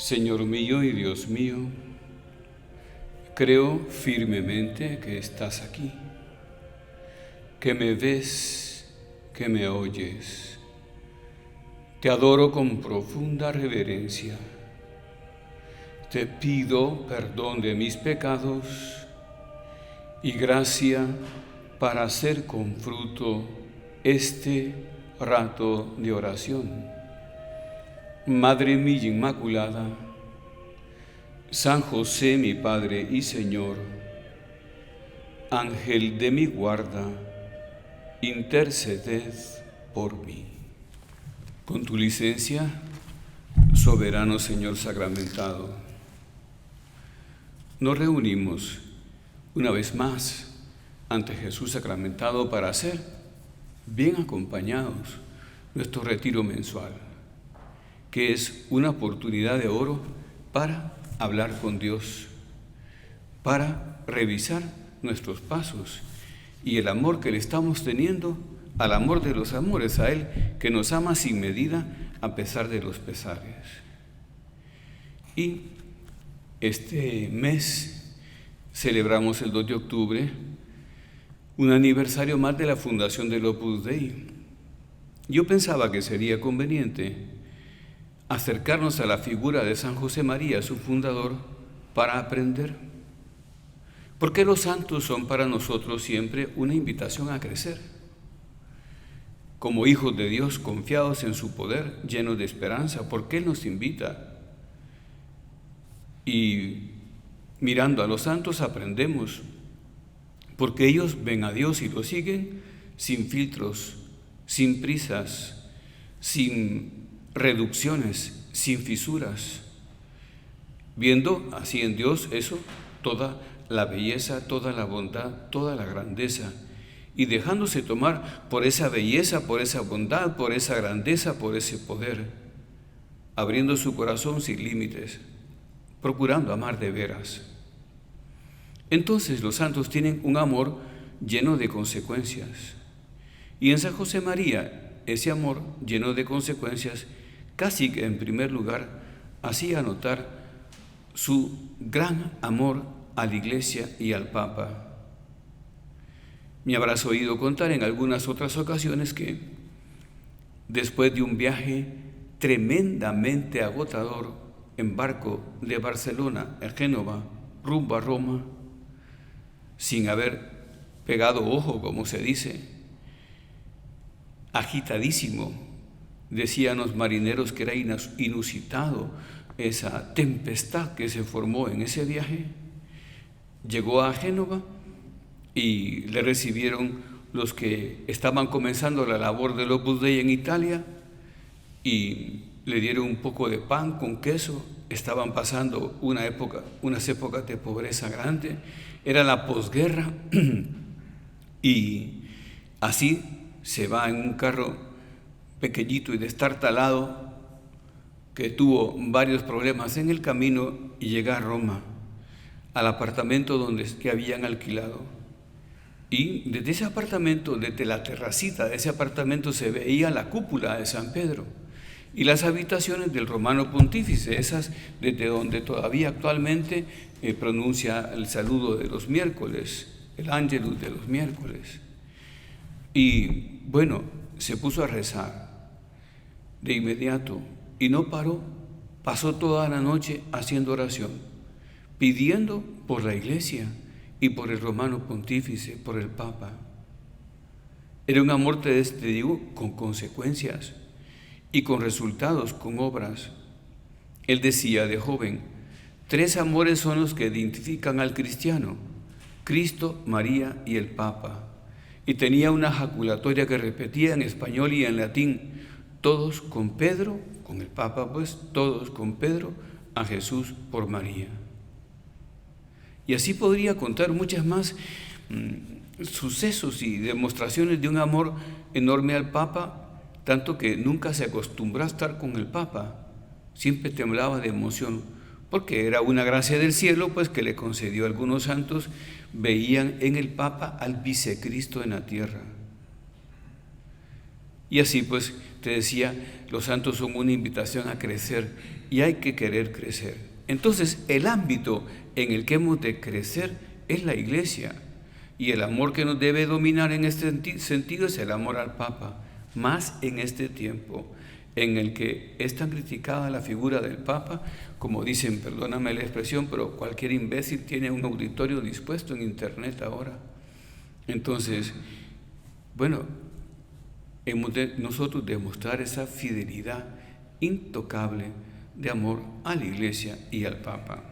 Señor mío y Dios mío, creo firmemente que estás aquí, que me ves, que me oyes. Te adoro con profunda reverencia. Te pido perdón de mis pecados y gracia para hacer con fruto este rato de oración. Madre mía Inmaculada, San José mi Padre y Señor, Ángel de mi guarda, interceded por mí. Con tu licencia, soberano Señor sacramentado, nos reunimos una vez más ante Jesús sacramentado para hacer, bien acompañados, nuestro retiro mensual, que es una oportunidad de oro para hablar con Dios, para revisar nuestros pasos y el amor que le estamos teniendo al amor de los amores, a Él que nos ama sin medida a pesar de los pesares. Y este mes celebramos el 2 de octubre un aniversario más de la fundación del Opus Dei. Yo pensaba que sería conveniente acercarnos a la figura de San José María, su fundador, para aprender. Porque los santos son para nosotros siempre una invitación a crecer. Como hijos de Dios, confiados en su poder, llenos de esperanza, porque Él nos invita. Y mirando a los santos aprendemos, porque ellos ven a Dios y lo siguen sin filtros, sin prisas, sin reducciones, sin fisuras, viendo así en Dios eso, toda la belleza, toda la bondad, toda la grandeza, y dejándose tomar por esa belleza, por esa bondad, por esa grandeza, por ese poder, abriendo su corazón sin límites, procurando amar de veras. Entonces los santos tienen un amor lleno de consecuencias, y en San José María ese amor lleno de consecuencias casi que en primer lugar hacía notar su gran amor a la Iglesia y al Papa. Me habrás oído contar en algunas otras ocasiones que después de un viaje tremendamente agotador en barco de Barcelona a Génova, rumbo a Roma, sin haber pegado ojo, como se dice, agitadísimo, decían los marineros que era inusitado esa tempestad que se formó en ese viaje. Llegó a Génova y le recibieron los que estaban comenzando la labor del Opus Dei en Italia y le dieron un poco de pan con queso. Estaban pasando unas épocas de pobreza grande, era la posguerra y así se va en un carro pequeñito y destartalado que tuvo varios problemas en el camino y llega a Roma, al apartamento que habían alquilado. Y desde ese apartamento, desde la terracita de ese apartamento se veía la cúpula de San Pedro y las habitaciones del Romano Pontífice, esas desde donde todavía actualmente pronuncia el saludo de los miércoles, el Ángelus de los miércoles. Y bueno, se puso a rezar de inmediato y no paró, pasó toda la noche haciendo oración, pidiendo por la Iglesia y por el Romano Pontífice, por el Papa. Era un amor, te digo, con consecuencias y con resultados, con obras. Él decía de joven, 3 amores son los que identifican al cristiano: Cristo, María y el Papa. Y tenía una jaculatoria que repetía en español y en latín: todos con Pedro, con el Papa pues, todos con Pedro, a Jesús por María. Y así podría contar muchas más sucesos y demostraciones de un amor enorme al Papa, tanto que nunca se acostumbró a estar con el Papa, siempre temblaba de emoción, porque era una gracia del cielo pues que le concedió a algunos santos, veían en el Papa al vicecristo en la tierra. Y así pues te decía, los santos son una invitación a crecer y hay que querer crecer. Entonces, el ámbito en el que hemos de crecer es la Iglesia. Y el amor que nos debe dominar en este sentido es el amor al Papa, más en este tiempo en el que es tan criticada la figura del Papa, como dicen, perdóname la expresión, pero cualquier imbécil tiene un auditorio dispuesto en internet ahora. Entonces, bueno, hemos de nosotros demostrar esa fidelidad intocable de amor a la Iglesia y al Papa.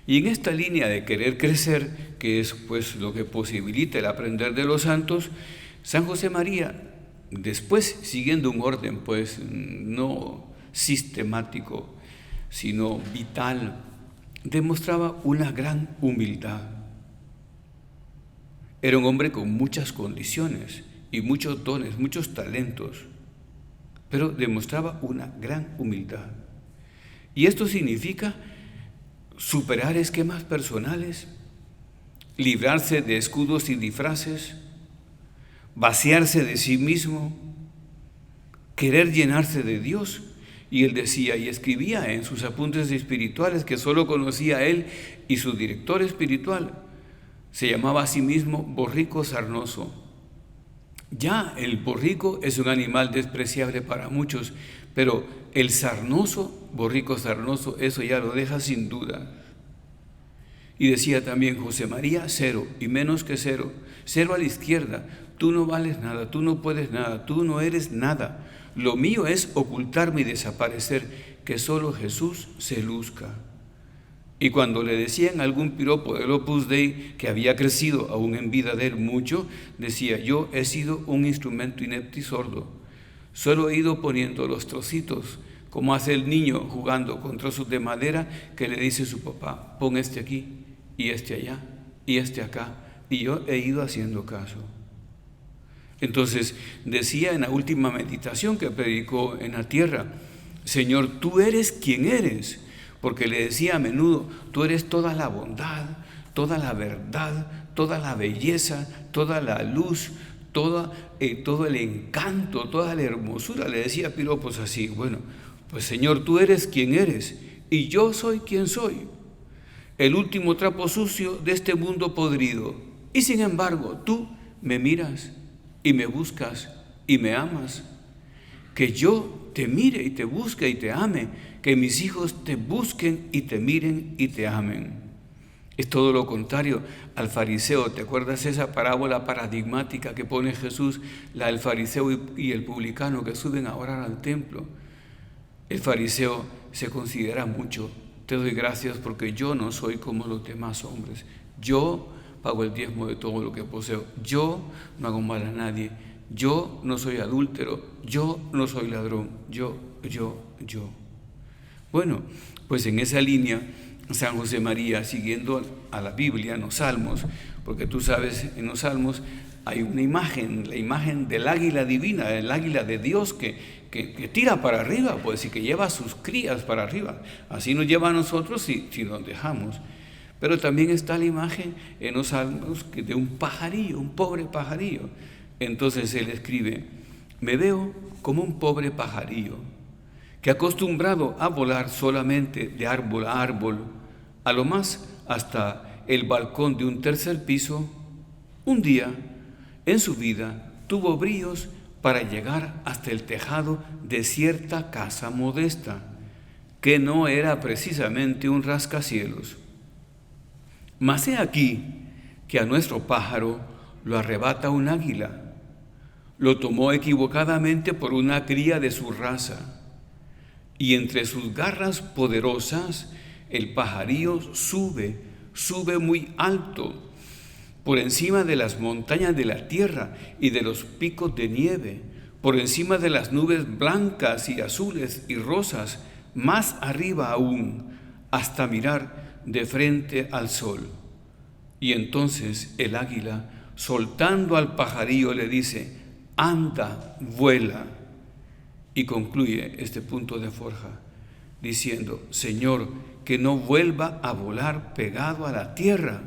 Y en esta línea de querer crecer, que es pues lo que posibilita el aprender de los santos, San José María, después siguiendo un orden pues no sistemático, sino vital, demostraba una gran humildad. Era un hombre con muchas condiciones y muchos dones, muchos talentos, pero demostraba una gran humildad. Y esto significa superar esquemas personales, librarse de escudos y disfraces, vaciarse de sí mismo, querer llenarse de Dios. Y él decía y escribía en sus apuntes espirituales que solo conocía él y su director espiritual. Se llamaba a sí mismo borrico sarnoso. Ya el borrico es un animal despreciable para muchos, pero el sarnoso, borrico sarnoso, eso ya lo deja sin duda. Y decía también José María, cero y menos que cero, cero a la izquierda. Tú no vales nada, tú no puedes nada, tú no eres nada. Lo mío es ocultarme y desaparecer, que solo Jesús se luzca. Y cuando le decían algún piropo del Opus Dei que había crecido aún en vida de él mucho, decía, yo he sido un instrumento inepto y sordo. Solo he ido poniendo los trocitos, como hace el niño jugando con trozos de madera que le dice su papá, pon este aquí, y este allá, y este acá. Y yo he ido haciendo caso. Entonces decía en la última meditación que predicó en la tierra, Señor, tú eres quien eres. Porque le decía a menudo, tú eres toda la bondad, toda la verdad, toda la belleza, toda la luz, todo el encanto, toda la hermosura. Le decía piropos así, bueno, pues Señor, tú eres quien eres y yo soy quien soy, el último trapo sucio de este mundo podrido. Y sin embargo, tú me miras y me buscas y me amas. Que yo te mire y te busque y te ame, que mis hijos te busquen y te miren y te amen. Es todo lo contrario al fariseo. ¿Te acuerdas esa parábola paradigmática que pone Jesús, la del fariseo y el publicano que suben a orar al templo? El fariseo se considera mucho. Te doy gracias porque yo no soy como los demás hombres. Yo pago el diezmo de todo lo que poseo. Yo no hago mal a nadie. Yo no soy adúltero, yo no soy ladrón, yo. Bueno, pues en esa línea, San José María, siguiendo a la Biblia, en los Salmos, porque tú sabes, en los Salmos hay una imagen, la imagen del águila divina, el águila de Dios que tira para arriba, pues, y que lleva a sus crías para arriba. Así nos lleva a nosotros si nos dejamos. Pero también está la imagen en los Salmos de un pajarillo, un pobre pajarillo. Entonces él escribe, me veo como un pobre pajarillo que acostumbrado a volar solamente de árbol a árbol, a lo más hasta el balcón de un tercer piso, un día en su vida tuvo bríos para llegar hasta el tejado de cierta casa modesta, que no era precisamente un rascacielos. Mas he aquí que a nuestro pájaro lo arrebata un águila. Lo tomó equivocadamente por una cría de su raza, y entre sus garras poderosas el pajarillo sube muy alto, por encima de las montañas de la tierra y de los picos de nieve, por encima de las nubes blancas y azules y rosas, más arriba aún, hasta mirar de frente al sol. Y entonces el águila, soltando al pajarillo, le dice, anda, vuela. Y concluye este punto de Forja diciendo, Señor, que no vuelva a volar pegado a la tierra,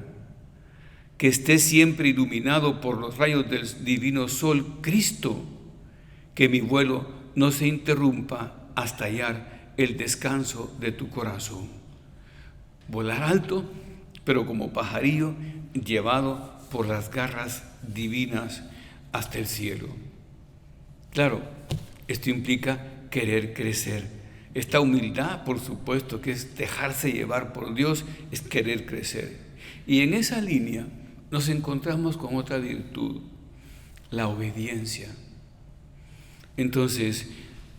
que esté siempre iluminado por los rayos del divino sol Cristo, que mi vuelo no se interrumpa hasta hallar el descanso de tu corazón. Volar alto, pero como pajarillo llevado por las garras divinas hasta el cielo. Claro, esto implica querer crecer. Esta humildad, por supuesto, que es dejarse llevar por Dios, es querer crecer. Y en esa línea nos encontramos con otra virtud, la obediencia. Entonces,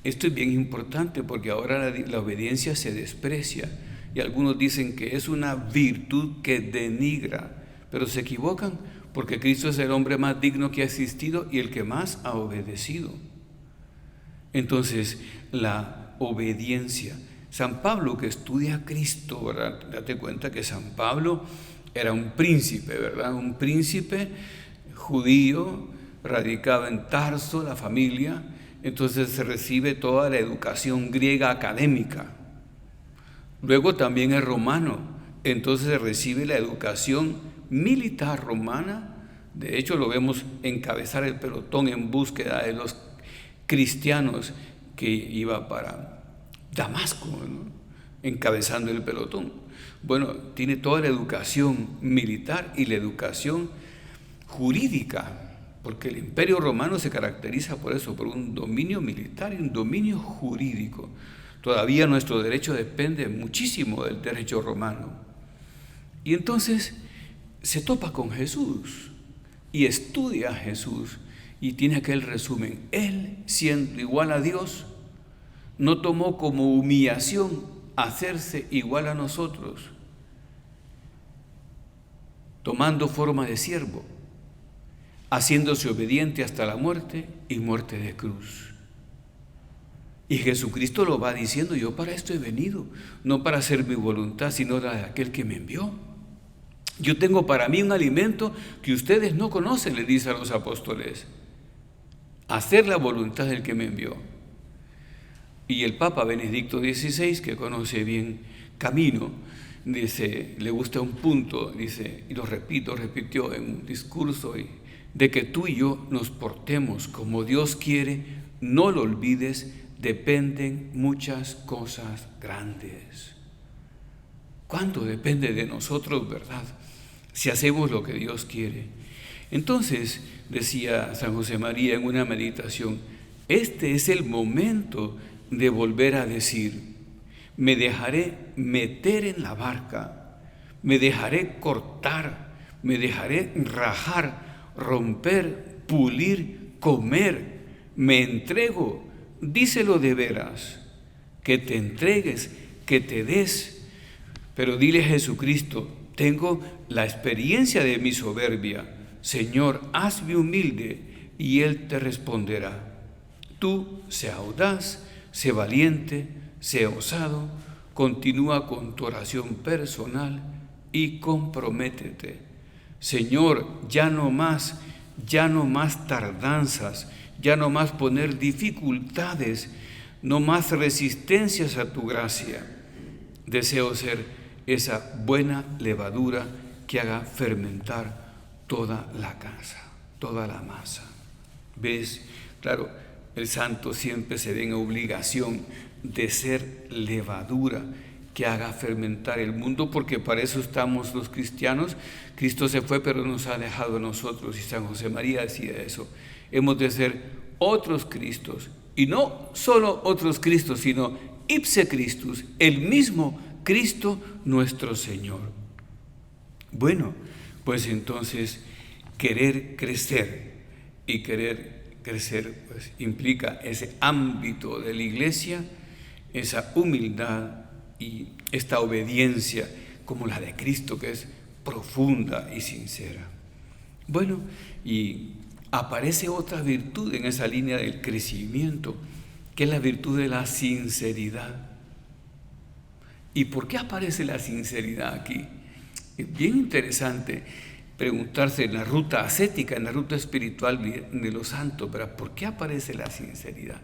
esto es bien importante porque ahora la obediencia se desprecia y algunos dicen que es una virtud que denigra, pero se equivocan porque Cristo es el hombre más digno que ha existido y el que más ha obedecido. Entonces, la obediencia. San Pablo, que estudia a Cristo, ¿verdad? Date cuenta que San Pablo era un príncipe, ¿verdad? Un príncipe judío, radicado en Tarso, la familia. Entonces se recibe toda la educación griega académica. Luego también es romano, entonces se recibe la educación militar romana. De hecho, lo vemos encabezar el pelotón en búsqueda de los cristianos que iba para Damasco, ¿no? Encabezando el pelotón. Bueno, tiene toda la educación militar y la educación jurídica, porque el Imperio Romano se caracteriza por eso, por un dominio militar y un dominio jurídico. Todavía nuestro derecho depende muchísimo del derecho romano. Y entonces se topa con Jesús y estudia a Jesús y tiene aquel resumen. Él, siendo igual a Dios, no tomó como humillación hacerse igual a nosotros, tomando forma de siervo, haciéndose obediente hasta la muerte y muerte de cruz. Y Jesucristo lo va diciendo: yo para esto he venido, no para hacer mi voluntad, sino la de aquel que me envió. Yo tengo para mí un alimento que ustedes no conocen, le dice a los apóstoles: hacer la voluntad del que me envió. Y el Papa Benedicto XVI, que conoce bien Camino, dice, le gusta un punto, dice, y lo repitió en un discurso, de que tú y yo nos portemos como Dios quiere, no lo olvides, dependen muchas cosas grandes. ¿Cuánto depende de nosotros, verdad? Si hacemos lo que Dios quiere. Entonces, decía San José María en una meditación, este es el momento de volver a decir: me dejaré meter en la barca, me dejaré cortar, me dejaré rajar, romper, pulir, comer, me entrego. Díselo de veras, que te entregues, que te des. Pero dile a Jesucristo: tengo la experiencia de mi soberbia. Señor, hazme humilde, y Él te responderá. Tú, sé audaz, sé valiente, sé osado, continúa con tu oración personal y comprométete. Señor, ya no más tardanzas, ya no más poner dificultades, no más resistencias a tu gracia. Deseo ser esa buena levadura que haga fermentar toda la casa, toda la masa. ¿Ves? Claro, el santo siempre se ve en obligación de ser levadura que haga fermentar el mundo, porque para eso estamos los cristianos. Cristo se fue, pero nos ha dejado a nosotros, y San José María decía eso. Hemos de ser otros Cristos, y no solo otros Cristos, sino ipse Christus, el mismo Cristo nuestro Señor. Bueno, pues entonces querer crecer, y querer crecer pues implica ese ámbito de la iglesia, esa humildad y esta obediencia como la de Cristo, que es profunda y sincera. Bueno, y aparece otra virtud en esa línea del crecimiento, que es la virtud de la sinceridad. ¿Y por qué aparece la sinceridad aquí? Es bien interesante preguntarse en la ruta ascética, en la ruta espiritual de los santos, ¿verdad? ¿Por qué aparece la sinceridad?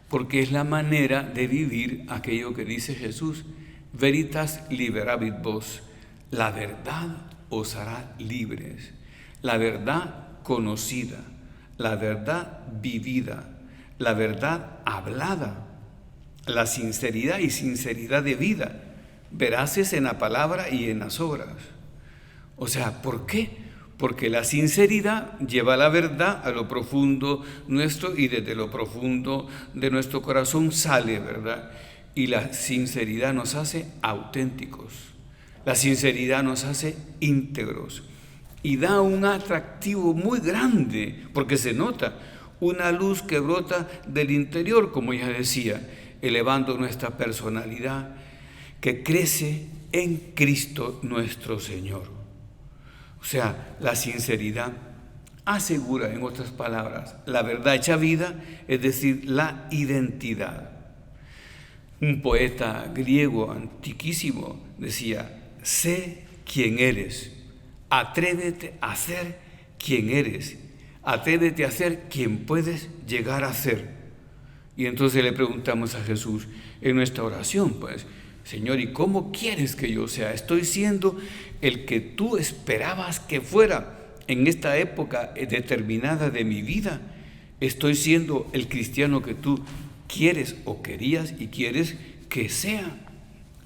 Porque es la manera de vivir aquello que dice Jesús: veritas liberabit vos, la verdad os hará libres, la verdad conocida, la verdad vivida, la verdad hablada, la sinceridad y sinceridad de vida, veraces en la palabra y en las obras. O sea, ¿por qué? Porque la sinceridad lleva la verdad a lo profundo nuestro y desde lo profundo de nuestro corazón sale, ¿verdad? Y la sinceridad nos hace auténticos, la sinceridad nos hace íntegros y da un atractivo muy grande porque se nota una luz que brota del interior, como ya decía, elevando nuestra personalidad que crece en Cristo nuestro Señor. O sea, la sinceridad asegura, en otras palabras, la verdad hecha vida, es decir, la identidad. Un poeta griego antiquísimo decía: sé quién eres, atrévete a ser quien eres, atrévete a ser quien puedes llegar a ser. Y entonces le preguntamos a Jesús en nuestra oración, pues, Señor, ¿y cómo quieres que yo sea? Estoy siendo el que tú esperabas que fuera en esta época determinada de mi vida. Estoy siendo el cristiano que tú quieres o querías y quieres que sea.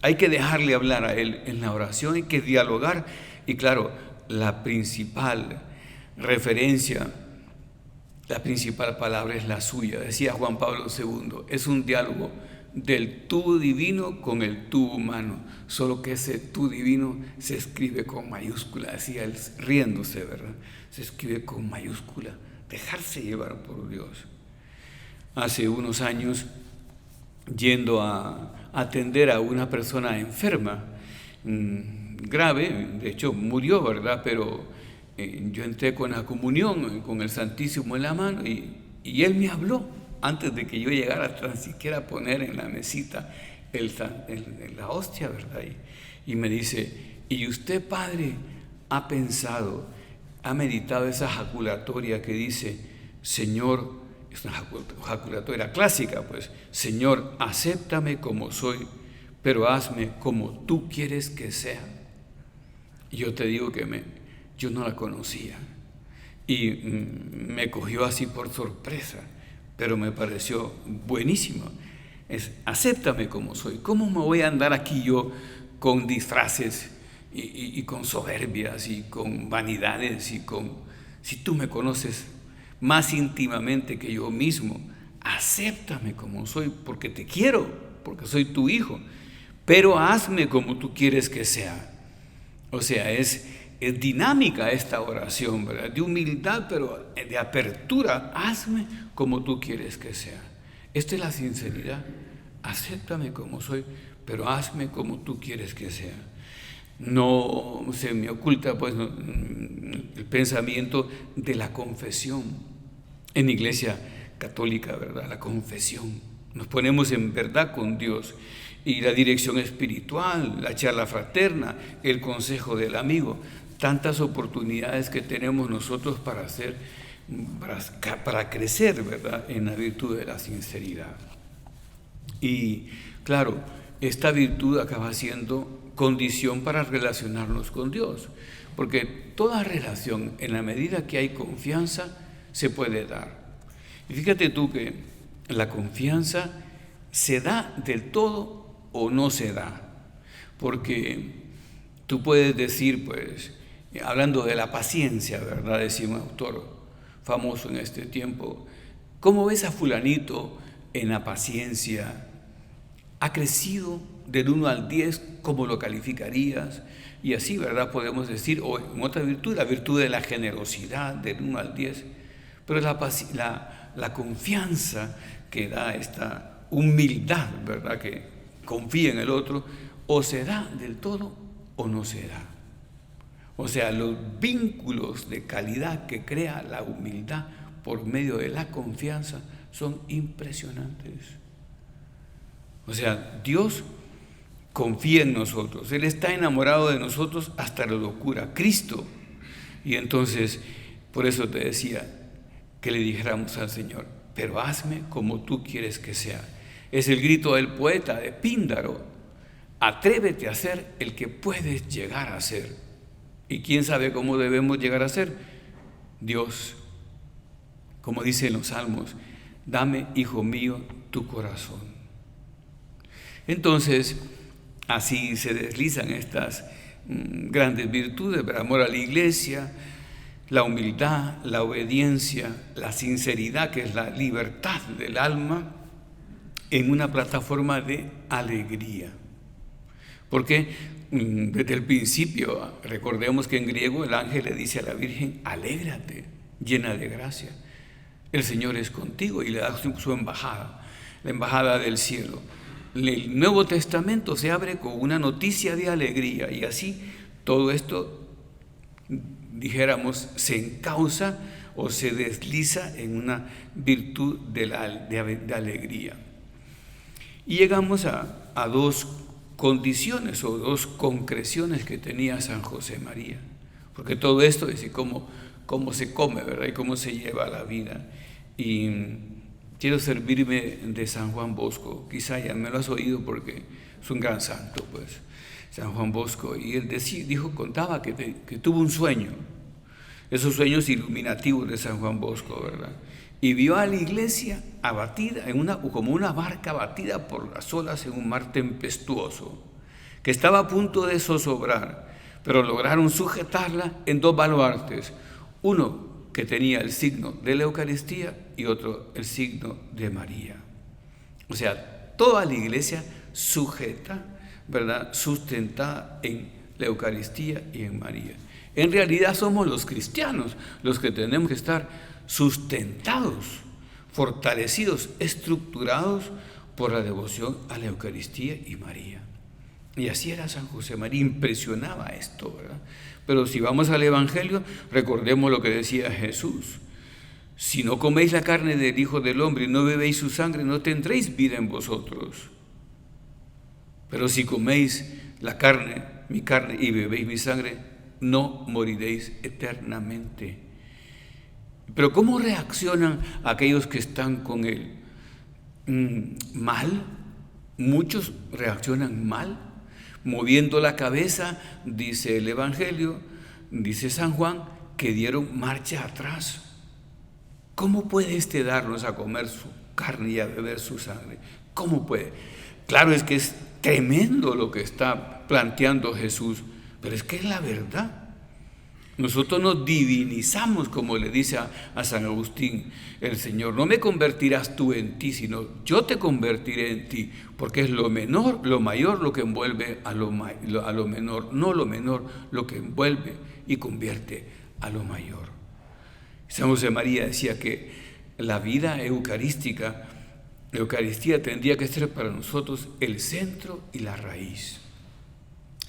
Hay que dejarle hablar a Él en la oración, hay que dialogar. Y claro, la principal referencia, la principal palabra es la suya. Decía Juan Pablo II, es un diálogo del tú divino con el tú humano, solo que ese tú divino se escribe con mayúscula, decía él riéndose, ¿verdad? Se escribe con mayúscula, dejarse llevar por Dios. Hace unos años, yendo a atender a una persona enferma, grave, de hecho murió, ¿verdad? Pero yo entré con la comunión, con el Santísimo en la mano y él me habló antes de que yo llegara a tan siquiera poner en la mesita la hostia, ¿verdad? Y me dice: ¿y usted, padre, ha pensado, ha meditado esa jaculatoria que dice, Señor, es una jaculatoria clásica, pues, Señor, acéptame como soy, pero hazme como tú quieres que sea? Y yo te digo que yo no la conocía y me cogió así por sorpresa, pero me pareció buenísimo. Es: acéptame como soy. ¿Cómo me voy a andar aquí yo con disfraces y con soberbias y con vanidades si tú me conoces más íntimamente que yo mismo? Acéptame como soy, porque te quiero, porque soy tu hijo, pero hazme como tú quieres que sea. O sea, es dinámica esta oración, ¿verdad? De humildad, pero de apertura. Hazme como tú quieres que sea. Esta es la sinceridad. Acéptame como soy, pero hazme como tú quieres que sea. No se me oculta, pues, el pensamiento de la confesión. En Iglesia Católica, ¿verdad? La confesión. Nos ponemos en verdad con Dios. Y la dirección espiritual, la charla fraterna, el consejo del amigo. Tantas oportunidades que tenemos nosotros para crecer, ¿verdad?, en la virtud de la sinceridad. Y claro, esta virtud acaba siendo condición para relacionarnos con Dios, porque toda relación, en la medida que hay confianza, se puede dar. Y fíjate tú que la confianza se da del todo o no se da, porque tú puedes decir, pues, hablando de la paciencia, ¿verdad?, decía un autor famoso en este tiempo, ¿cómo ves a fulanito en la paciencia? ¿Ha crecido del 1 al 10? ¿Cómo lo calificarías? Y así, ¿verdad?, podemos decir, o en otra virtud, la virtud de la generosidad, del 1 al 10. Pero la confianza que da esta humildad, ¿verdad?, que confía en el otro, o se da del todo o no se da. O sea, los vínculos de calidad que crea la humildad por medio de la confianza son impresionantes. O sea, Dios confía en nosotros, Él está enamorado de nosotros hasta la locura, Cristo. Y entonces, por eso te decía que le dijéramos al Señor, pero hazme como tú quieres que sea. Es el grito del poeta de Píndaro: atrévete a ser el que puedes llegar a ser. ¿Y quién sabe cómo debemos llegar a ser? Dios. Como dice en los Salmos, dame, hijo mío, tu corazón. Entonces, así se deslizan estas grandes virtudes, el amor a la iglesia, la humildad, la obediencia, la sinceridad, que es la libertad del alma, en una plataforma de alegría. Porque desde el principio, recordemos que en griego el ángel le dice a la Virgen: alégrate, llena de gracia, el Señor es contigo, y le da su embajada, la embajada del cielo. El Nuevo Testamento se abre con una noticia de alegría, y así todo esto, dijéramos, se encausa o se desliza en una virtud de alegría. Y llegamos a dos condiciones o dos concreciones que tenía San José María, porque todo esto es cómo se come, ¿verdad? Y cómo se lleva la vida. Y quiero servirme de San Juan Bosco. Quizá ya me lo has oído porque es un gran santo, pues, San Juan Bosco. Y él contaba que tuvo un sueño, esos sueños iluminativos de San Juan Bosco, ¿verdad? Y vio a la iglesia abatida, como una barca abatida por las olas en un mar tempestuoso, que estaba a punto de zozobrar, pero lograron sujetarla en dos baluartes, uno que tenía el signo de la Eucaristía y otro el signo de María. O sea, toda la iglesia sujeta, ¿verdad?, sustentada en la Eucaristía y en María. En realidad somos los cristianos los que tenemos que estar sustentados, fortalecidos, estructurados por la devoción a la Eucaristía y María. Y así era San José María, impresionaba esto, ¿verdad? Pero si vamos al Evangelio, recordemos lo que decía Jesús: si no coméis la carne del Hijo del Hombre y no bebéis su sangre, no tendréis vida en vosotros. Pero si coméis mi carne y bebéis mi sangre, no moriréis eternamente. Pero ¿cómo reaccionan aquellos que están con él? Mal. Muchos reaccionan mal, moviendo la cabeza, dice el Evangelio, dice San Juan, que dieron marcha atrás. ¿Cómo puede darnos a comer su carne y a beber su sangre? ¿Cómo puede? Claro, es que es tremendo lo que está planteando Jesús, pero es que es la verdad. Nosotros nos divinizamos, como le dice a San Agustín el Señor: no me convertirás tú en ti, sino yo te convertiré en ti, porque es lo mayor lo que envuelve a lo menor, no lo menor lo que envuelve y convierte a lo mayor. San José María decía que la vida eucarística, la Eucaristía, tendría que ser para nosotros el centro y la raíz.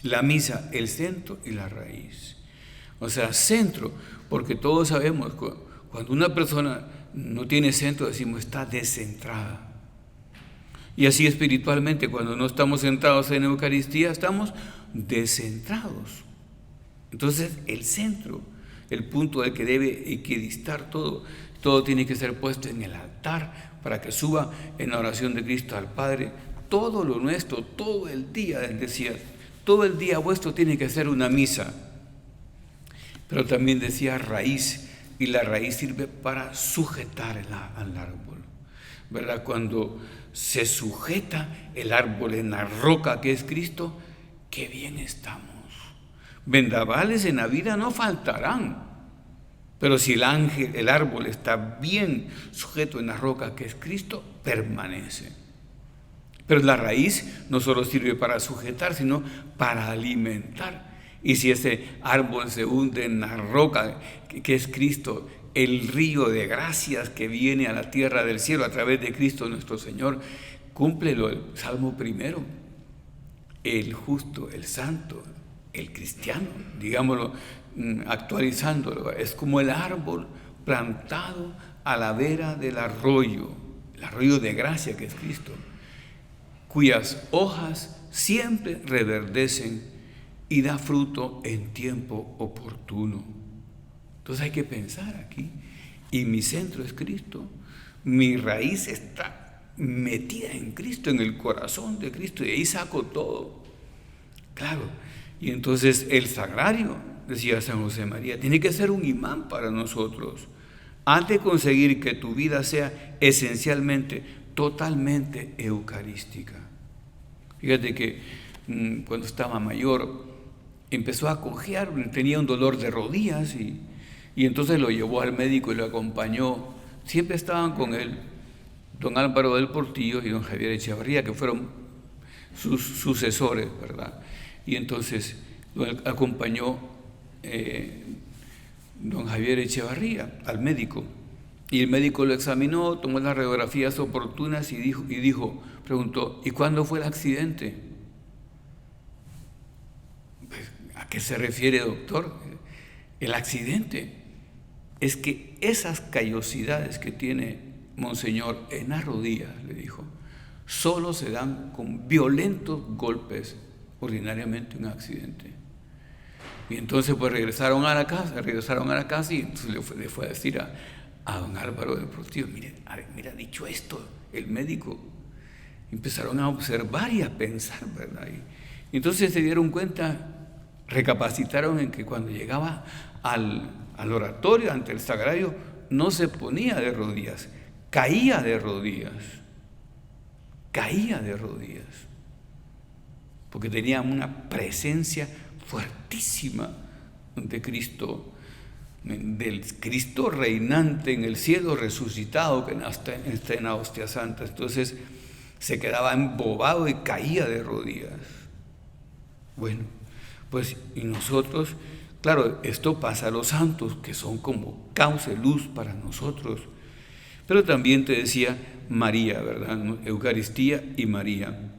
La misa, el centro y la raíz. O sea, centro, porque todos sabemos, cuando una persona no tiene centro, decimos está descentrada. Y así espiritualmente, cuando no estamos centrados en Eucaristía, estamos descentrados. Entonces, el centro, el punto del que debe equidistar todo tiene que ser puesto en el altar para que suba en la oración de Cristo al Padre. Todo lo nuestro, todo el día, él decía, todo el día vuestro tiene que ser una misa. Pero también decía raíz, y la raíz sirve para sujetar al árbol, ¿verdad? Cuando se sujeta el árbol en la roca que es Cristo, qué bien estamos. Vendavales en la vida no faltarán, pero si el árbol está bien sujeto en la roca que es Cristo, permanece. Pero la raíz no solo sirve para sujetar, sino para alimentar. Y si ese árbol se hunde en la roca que es Cristo, el río de gracias que viene a la tierra del cielo a través de Cristo nuestro Señor, cúmplelo el Salmo primero. El justo, el santo, el cristiano, digámoslo, actualizándolo, es como el árbol plantado a la vera del arroyo, el arroyo de gracia que es Cristo, cuyas hojas siempre reverdecen y da fruto en tiempo oportuno. Entonces hay que pensar aquí, y mi centro es Cristo, mi raíz está metida en Cristo, en el corazón de Cristo, y ahí saco todo. Claro, y entonces el sagrario, decía San José María, tiene que ser un imán para nosotros, has de conseguir que tu vida sea esencialmente, totalmente eucarística. Fíjate que cuando estaba mayor empezó a cojear, tenía un dolor de rodillas y entonces lo llevó al médico y lo acompañó. Siempre estaban con él don Álvaro del Portillo y don Javier Echevarría, que fueron sus sucesores, ¿verdad? Y entonces lo acompañó don Javier Echevarría al médico. Y el médico lo examinó, tomó las radiografías oportunas y preguntó, ¿y cuándo fue el accidente? Pues, ¿a qué se refiere, doctor? El accidente es que esas callosidades que tiene Monseñor en las rodillas, le dijo, solo se dan con violentos golpes, ordinariamente un accidente. Y entonces pues regresaron a la casa y entonces le fue a decir a don Álvaro del Portillo, mira, dicho esto, el médico. Empezaron a observar y a pensar, ¿verdad? Y entonces se dieron cuenta, recapacitaron en que cuando llegaba al oratorio, ante el sagrario, no se ponía de rodillas, caía de rodillas, porque tenía una presencia fuertísima de Cristo, del Cristo reinante en el cielo resucitado que está en la hostia santa. Entonces se quedaba embobado y caía de rodillas. Bueno, pues y nosotros, claro, esto pasa a los santos, que son como causa y luz para nosotros. Pero también te decía María, ¿verdad? Eucaristía y María.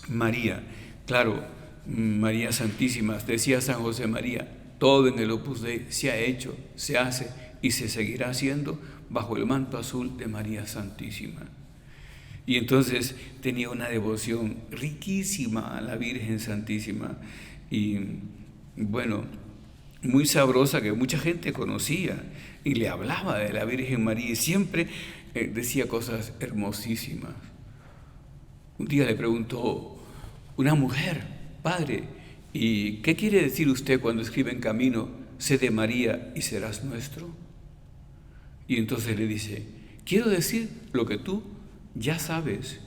María, claro, María Santísima, decía San José María, todo en el Opus Dei se ha hecho, se hace y se seguirá haciendo bajo el manto azul de María Santísima. Y entonces tenía una devoción riquísima a la Virgen Santísima y bueno, muy sabrosa, que mucha gente conocía y le hablaba de la Virgen María y siempre decía cosas hermosísimas. Un día le preguntó una mujer, padre, ¿y qué quiere decir usted cuando escribe en Camino, sé de María y serás nuestro? Y entonces le dice, quiero decir lo que tú ya sabes,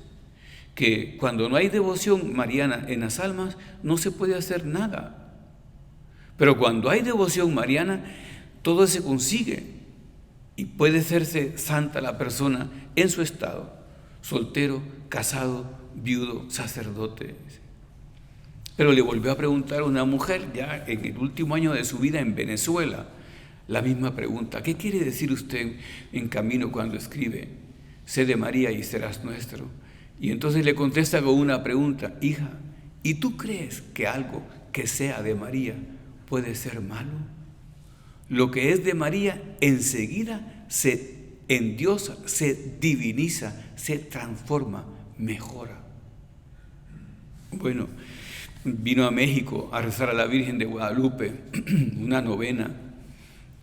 que cuando no hay devoción mariana en las almas, no se puede hacer nada. Pero cuando hay devoción mariana, todo se consigue y puede hacerse santa la persona en su estado, soltero, casado, viudo, sacerdote. Pero le volvió a preguntar a una mujer ya en el último año de su vida en Venezuela, la misma pregunta, ¿qué quiere decir usted en Camino cuando escribe, sé de María y serás nuestro? Y entonces le contesta con una pregunta, hija, ¿y tú crees que algo que sea de María puede ser malo? Lo que es de María enseguida se endiosa, se diviniza, se transforma, mejora. Bueno, vino a México a rezar a la Virgen de Guadalupe, una novena,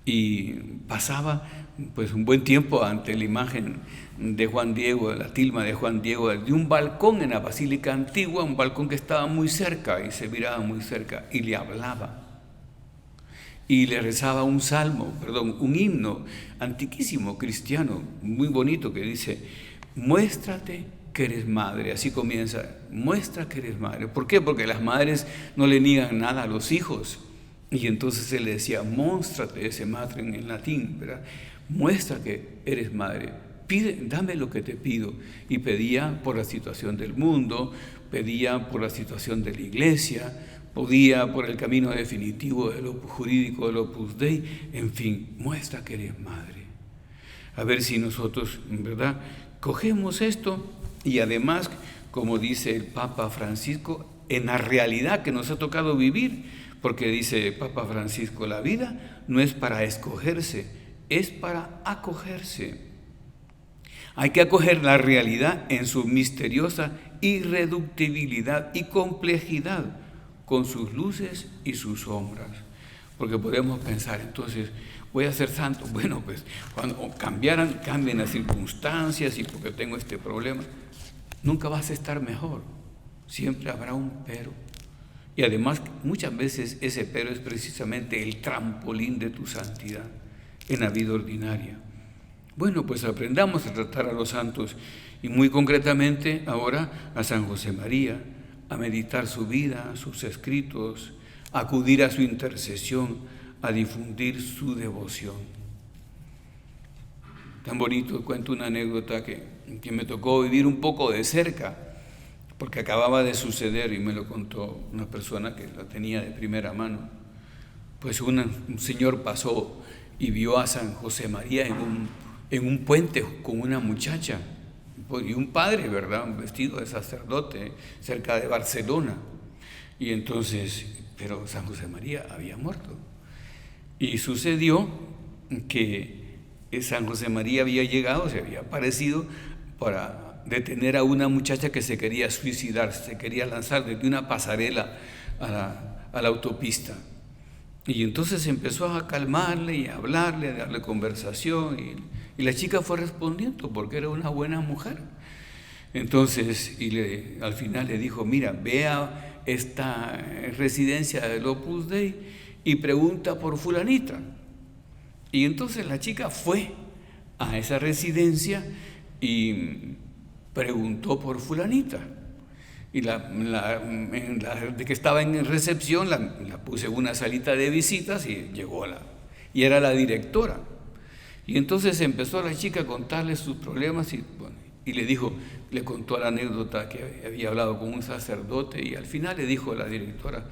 y pasaba pues un buen tiempo ante la imagen de Juan Diego, la tilma de Juan Diego, de un balcón en la Basílica Antigua, un balcón que estaba muy cerca y se miraba muy cerca, y le hablaba. Y le rezaba un himno antiquísimo, cristiano, muy bonito, que dice, muéstrate que eres madre, así comienza, muestra que eres madre. ¿Por qué? Porque las madres no le niegan nada a los hijos. Y entonces él le decía, móstrate, ese madre en latín, ¿verdad? Muestra que eres madre, dame lo que te pido. Y pedía por la situación del mundo, pedía por la situación de la iglesia, pedía por el camino definitivo de lo jurídico del Opus Dei, en fin, muestra que eres madre. A ver si nosotros, ¿verdad?, cogemos esto y además, como dice el Papa Francisco, en la realidad que nos ha tocado vivir, porque dice el Papa Francisco, la vida no es para escogerse, es para acogerse. Hay que acoger la realidad en su misteriosa irreductibilidad y complejidad, con sus luces y sus sombras. Porque podemos pensar, entonces, voy a ser santo. Bueno, pues cuando cambien las circunstancias y porque tengo este problema, nunca vas a estar mejor. Siempre habrá un pero. Y además, muchas veces ese pero es precisamente el trampolín de tu santidad en la vida ordinaria. Bueno, pues aprendamos a tratar a los santos y muy concretamente ahora a San José María, a meditar su vida, sus escritos, a acudir a su intercesión, a difundir su devoción. Tan bonito, cuento una anécdota que me tocó vivir un poco de cerca, porque acababa de suceder y me lo contó una persona que la tenía de primera mano. Pues un señor pasó y vio a San José María en un puente con una muchacha y un padre, ¿verdad? Un vestido de sacerdote cerca de Barcelona. Y entonces, pero San José María había muerto. Y sucedió que San José María había llegado, se había aparecido para detener a una muchacha que se quería suicidar, se quería lanzar desde una pasarela a la autopista. Y entonces empezó a calmarle y a hablarle, a darle conversación, y la chica fue respondiendo porque era una buena mujer. Entonces, al final le dijo: mira, ve a esta residencia del Opus Dei y pregunta por fulanita. Y entonces la chica fue a esa residencia y preguntó por fulanita. Y de que estaba en recepción, la puse en una salita de visitas y llegó y era la directora. Y entonces empezó la chica a contarle sus problemas y le contó la anécdota que había hablado con un sacerdote, y al final le dijo a la directora: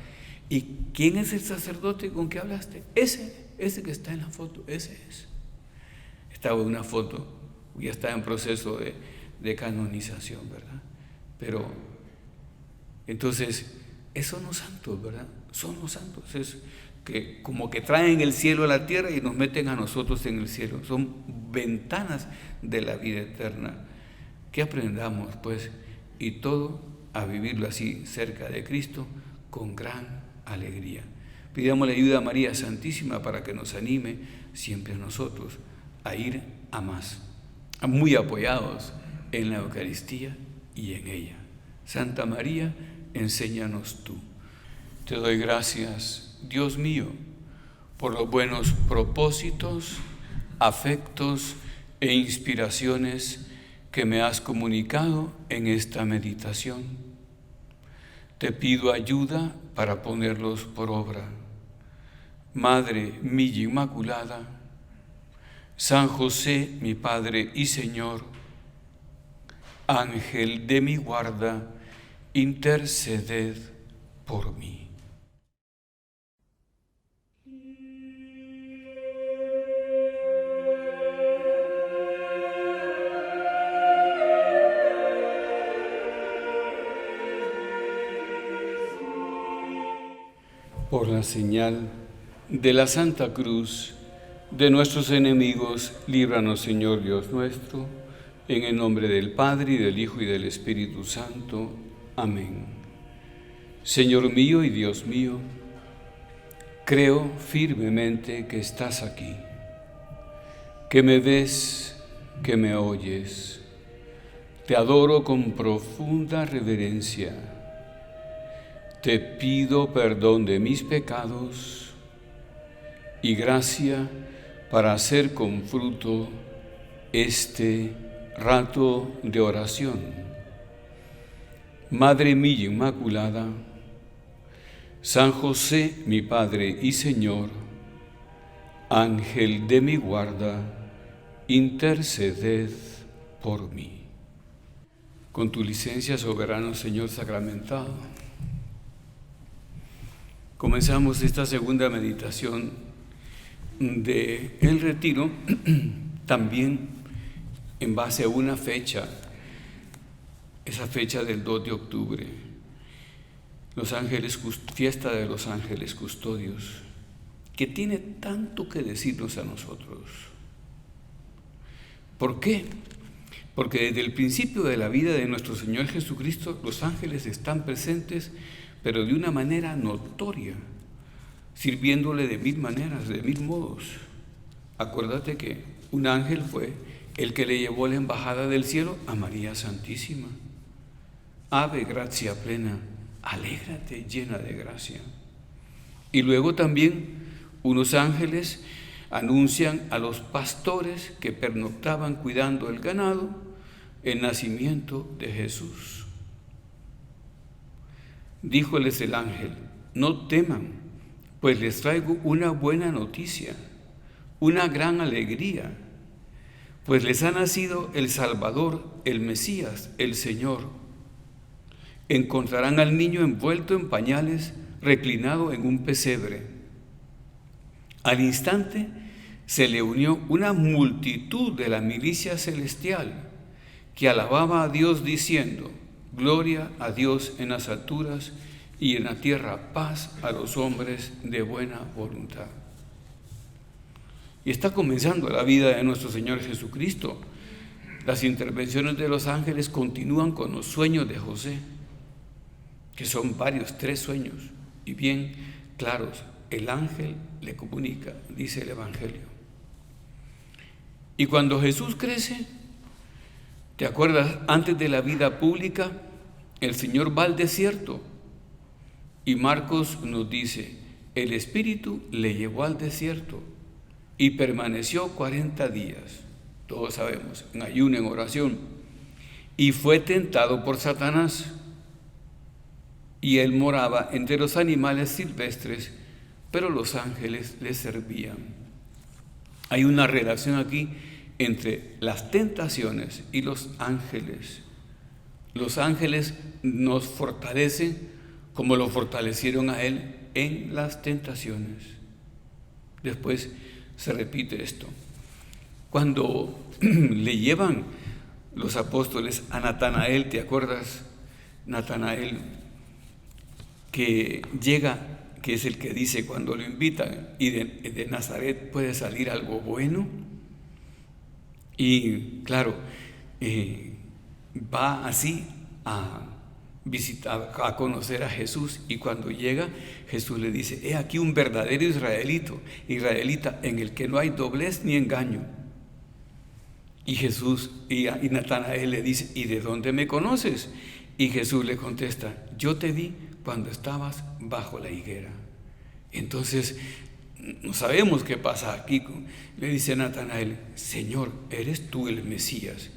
¿y quién es el sacerdote con que hablaste? Ese que está en la foto, ese es. Estaba en una foto, ya está en proceso de canonización, ¿verdad? Pero entonces, esos son los santos, ¿verdad? Son los santos, es que como que traen el cielo a la tierra y nos meten a nosotros en el cielo. Son ventanas de la vida eterna. Que aprendamos, pues, y todo a vivirlo así cerca de Cristo con gran alegría. Pidamos la ayuda a María Santísima para que nos anime siempre a nosotros a ir a más, muy apoyados en la Eucaristía y en ella. Santa María, enséñanos tú. Te doy gracias, Dios mío, por los buenos propósitos, afectos e inspiraciones que me has comunicado en esta meditación. Te pido ayuda para ponerlos por obra. Madre mía Inmaculada, San José, mi Padre y Señor, Ángel de mi guarda, interceded por mí. Por la señal de la Santa Cruz de nuestros enemigos, líbranos, Señor Dios nuestro, en el nombre del Padre, y del Hijo, y del Espíritu Santo. Amén. Señor mío y Dios mío, creo firmemente que estás aquí, que me ves, que me oyes. Te adoro con profunda reverencia. Te pido perdón de mis pecados y gracia para hacer con fruto este rato de oración. Madre mía Inmaculada, San José, mi Padre y Señor, Ángel de mi guarda, interceded por mí. Con tu licencia, soberano Señor sacramentado, comenzamos esta segunda meditación del retiro, también en base a una fecha, esa fecha del 2 de octubre, fiesta de los ángeles custodios, que tiene tanto que decirnos a nosotros. ¿Por qué? Porque desde el principio de la vida de nuestro Señor Jesucristo, los ángeles están presentes, pero de una manera notoria, sirviéndole de mil maneras, de mil modos. Acuérdate que un ángel fue el que le llevó la embajada del cielo a María Santísima. Ave, gracia plena, alégrate, llena de gracia. Y luego también unos ángeles anuncian a los pastores que pernoctaban cuidando el ganado el nacimiento de Jesús. Díjoles el ángel: no teman, pues les traigo una buena noticia, una gran alegría, pues les ha nacido el Salvador, el Mesías, el Señor. Encontrarán al niño envuelto en pañales, reclinado en un pesebre. Al instante se le unió una multitud de la milicia celestial que alababa a Dios diciendo: gloria a Dios en las alturas y en la tierra paz a los hombres de buena voluntad. Y está comenzando la vida de nuestro Señor Jesucristo. Las intervenciones de los ángeles continúan con los sueños de José, que son varios, 3 sueños, y bien claros. El ángel le comunica, dice el Evangelio. Y cuando Jesús crece, ¿te acuerdas? Antes de la vida pública, el Señor va al desierto. Y Marcos nos dice: el Espíritu le llevó al desierto y permaneció 40 días, todos sabemos, en ayuno, en oración, y fue tentado por Satanás. Y él moraba entre los animales silvestres, pero los ángeles le servían. Hay una relación aquí entre las tentaciones y los ángeles. Los ángeles nos fortalecen como lo fortalecieron a él en las tentaciones. Después se repite esto. Cuando le llevan los apóstoles a Natanael, ¿te acuerdas? Natanael, que llega, que es el que dice cuando lo invitan: y de Nazaret puede salir algo bueno. Y claro, va así a visitar, a conocer a Jesús, y cuando llega, Jesús le dice: he aquí un verdadero israelita en el que no hay doblez ni engaño. Y Jesús y Natanael le dice: ¿y de dónde me conoces? Y Jesús le contesta: yo te vi cuando estabas bajo la higuera. Entonces, no sabemos qué pasa aquí. Le dice Natanael: Señor, ¿eres tú el Mesías?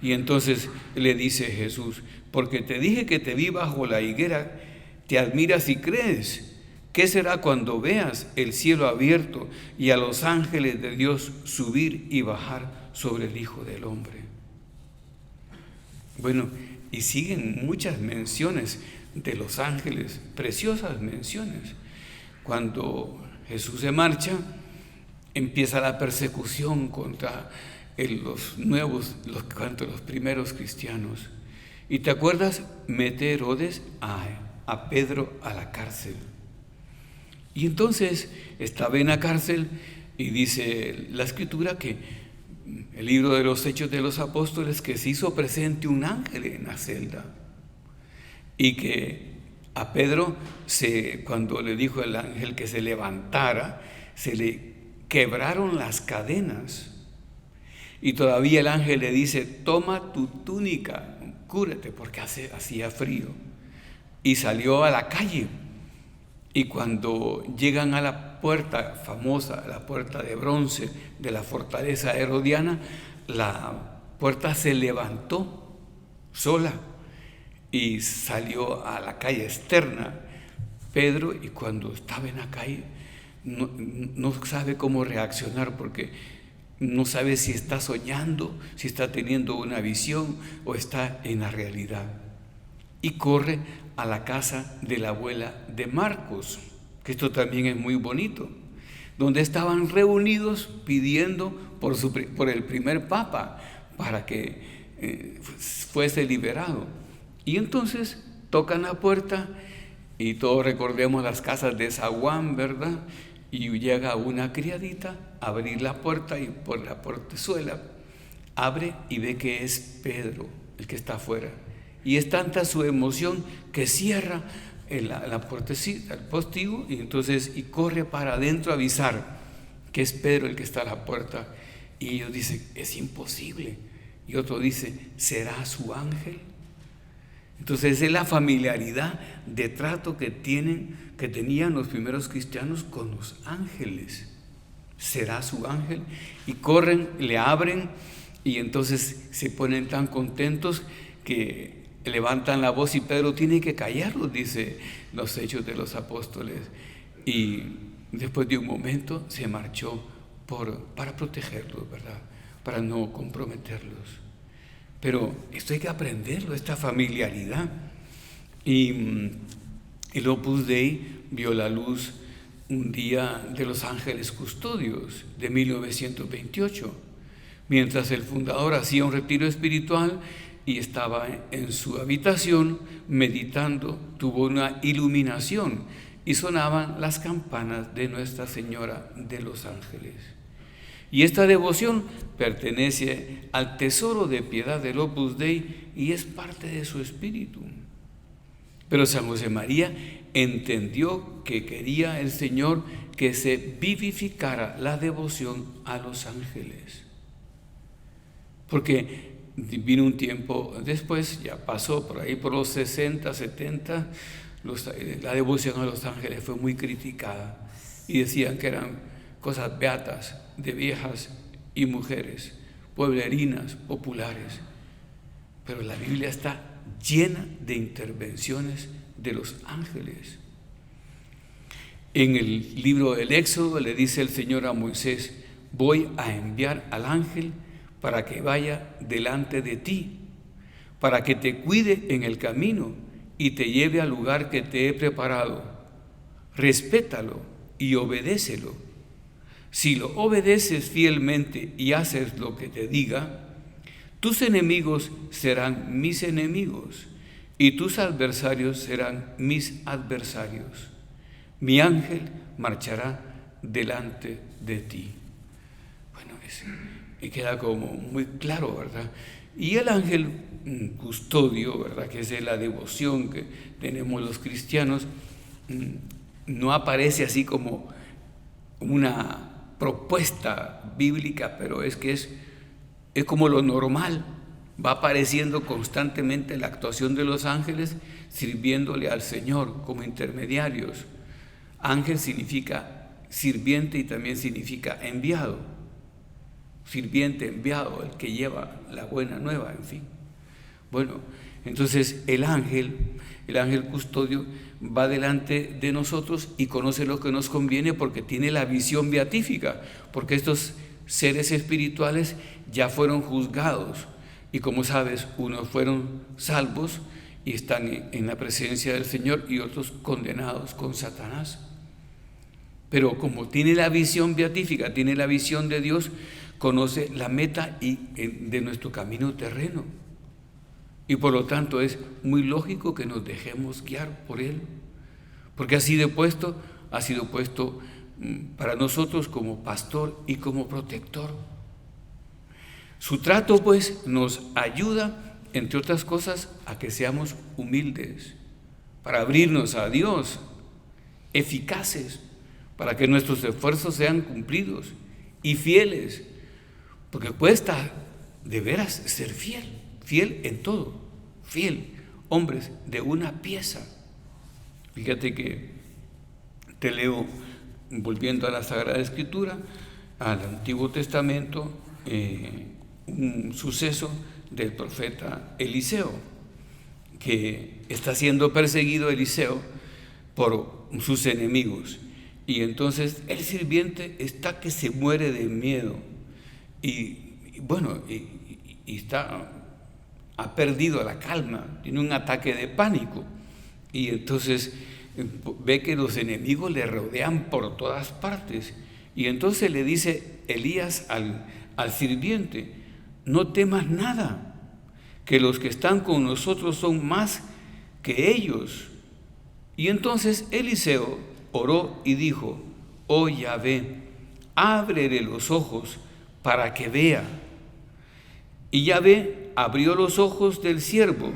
Y entonces le dice Jesús: porque te dije que te vi bajo la higuera, te admiras y crees. ¿Qué será cuando veas el cielo abierto y a los ángeles de Dios subir y bajar sobre el Hijo del Hombre? Bueno, y siguen muchas menciones de los ángeles, preciosas menciones. Cuando Jesús se marcha, empieza la persecución contra los primeros cristianos. ¿Y te acuerdas? Mete Herodes a Pedro a la cárcel. Y entonces estaba en la cárcel, y dice la Escritura que el libro de los Hechos de los Apóstoles, que se hizo presente un ángel en la celda, y que a Pedro, cuando le dijo el ángel que se levantara, se le quebraron las cadenas. Y todavía el ángel le dice: toma tu túnica, cúbrete, porque hacía frío. Y salió a la calle. Y cuando llegan a la puerta famosa, la puerta de bronce de la fortaleza herodiana, la puerta se levantó sola y salió a la calle externa Pedro. Y cuando estaba en la calle no sabe cómo reaccionar, porque no sabe si está soñando, si está teniendo una visión o está en la realidad. Y corre a la casa de la abuela de Marcos, que esto también es muy bonito, donde estaban reunidos pidiendo por el primer papa para que fuese liberado. Y entonces tocan la puerta, y todos recordemos las casas de zaguán, ¿verdad? Y llega una criadita a abrir la puerta, y por la portezuela abre y ve que es Pedro el que está afuera. Y es tanta su emoción que cierra la puertecita, el postigo, y corre para adentro a avisar que es Pedro el que está a la puerta. Y ellos dicen: es imposible. Y otro dice: ¿será su ángel? Entonces es la familiaridad de trato que tenían los primeros cristianos con los ángeles. será su ángel. Y corren, le abren, y entonces se ponen tan contentos que levantan la voz y Pedro tiene que callarlos, dice los Hechos de los Apóstoles. Y después de un momento se marchó para protegerlos, ¿verdad? Para no comprometerlos. Pero esto hay que aprenderlo, esta familiaridad. Y el Opus Dei vio la luz un día de los Ángeles Custodios de 1928, mientras el fundador hacía un retiro espiritual y estaba en su habitación meditando, tuvo una iluminación y sonaban las campanas de Nuestra Señora de los Ángeles. Y esta devoción pertenece al tesoro de piedad del Opus Dei y es parte de su espíritu. Pero San José María entendió que quería el Señor que se vivificara la devoción a los ángeles. Porque vino un tiempo después, ya pasó por ahí por los 60, 70, la devoción a los ángeles fue muy criticada y decían que eran cosas beatas de viejas y mujeres, pueblerinas, populares. Pero la Biblia está llena de intervenciones de los ángeles. En el libro del Éxodo le dice el Señor a Moisés: voy a enviar al ángel para que vaya delante de ti, para que te cuide en el camino y te lleve al lugar que te he preparado. Respétalo y obedécelo. Si lo obedeces fielmente y haces lo que te diga, tus enemigos serán mis enemigos y tus adversarios serán mis adversarios. Mi ángel marchará delante de ti. Bueno, y queda como muy claro, ¿verdad? Y el ángel custodio, ¿verdad?, que es de la devoción que tenemos los cristianos, no aparece así como una propuesta bíblica, pero es que es como lo normal. Va apareciendo constantemente la actuación de los ángeles sirviéndole al Señor como intermediarios. Ángel significa sirviente y también significa enviado. Sirviente, enviado, el que lleva la buena nueva, en fin. Bueno, entonces el ángel custodio va delante de nosotros y conoce lo que nos conviene porque tiene la visión beatífica, porque estos seres espirituales ya fueron juzgados y, como sabes, unos fueron salvos y están en la presencia del Señor y otros condenados con Satanás. Pero como tiene la visión beatífica, tiene la visión de Dios, conoce la meta de nuestro camino terreno. Y por lo tanto es muy lógico que nos dejemos guiar por Él, porque ha sido puesto para nosotros como pastor y como protector. Su trato, pues, nos ayuda, entre otras cosas, a que seamos humildes, para abrirnos a Dios, eficaces, para que nuestros esfuerzos sean cumplidos y fieles, porque cuesta de veras ser fiel en todo, fiel, hombres de una pieza. Fíjate que te leo, volviendo a la Sagrada Escritura, al Antiguo Testamento, un suceso del profeta Eliseo, que está siendo perseguido Eliseo por sus enemigos. Y entonces el sirviente está que se muere de miedo y ha perdido la calma, tiene un ataque de pánico y entonces ve que los enemigos le rodean por todas partes y entonces le dice Elías al sirviente: no temas nada, que los que están con nosotros son más que ellos. Y entonces Eliseo oró y dijo: oh Yahvé, ábrele los ojos para que vea. Y Yahvé abrió los ojos del siervo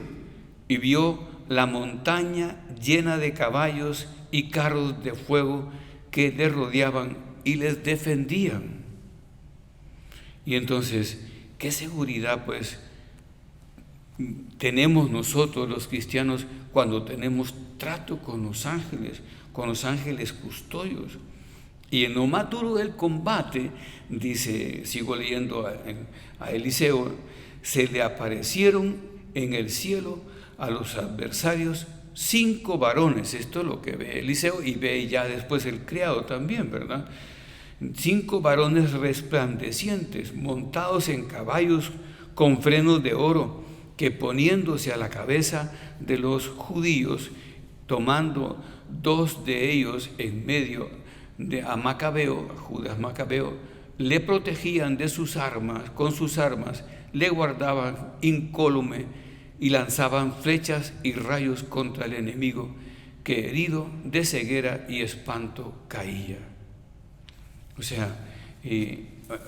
y vio la montaña llena de caballos y carros de fuego que les rodeaban y les defendían. Y entonces, ¿qué seguridad pues tenemos nosotros los cristianos cuando tenemos trato con los ángeles custodios? Y en lo más duro del combate, dice, sigo leyendo a Eliseo, se le aparecieron en el cielo a los adversarios 5 varones. Esto es lo que ve Eliseo y ve ya después el criado también, ¿verdad? 5 varones resplandecientes, montados en caballos con frenos de oro, que poniéndose a la cabeza de los judíos, tomando 2 de ellos en medio a Macabeo, Judas Macabeo, le protegían de sus armas, con sus armas, le guardaban incólume y lanzaban flechas y rayos contra el enemigo, que herido de ceguera y espanto caía. O sea,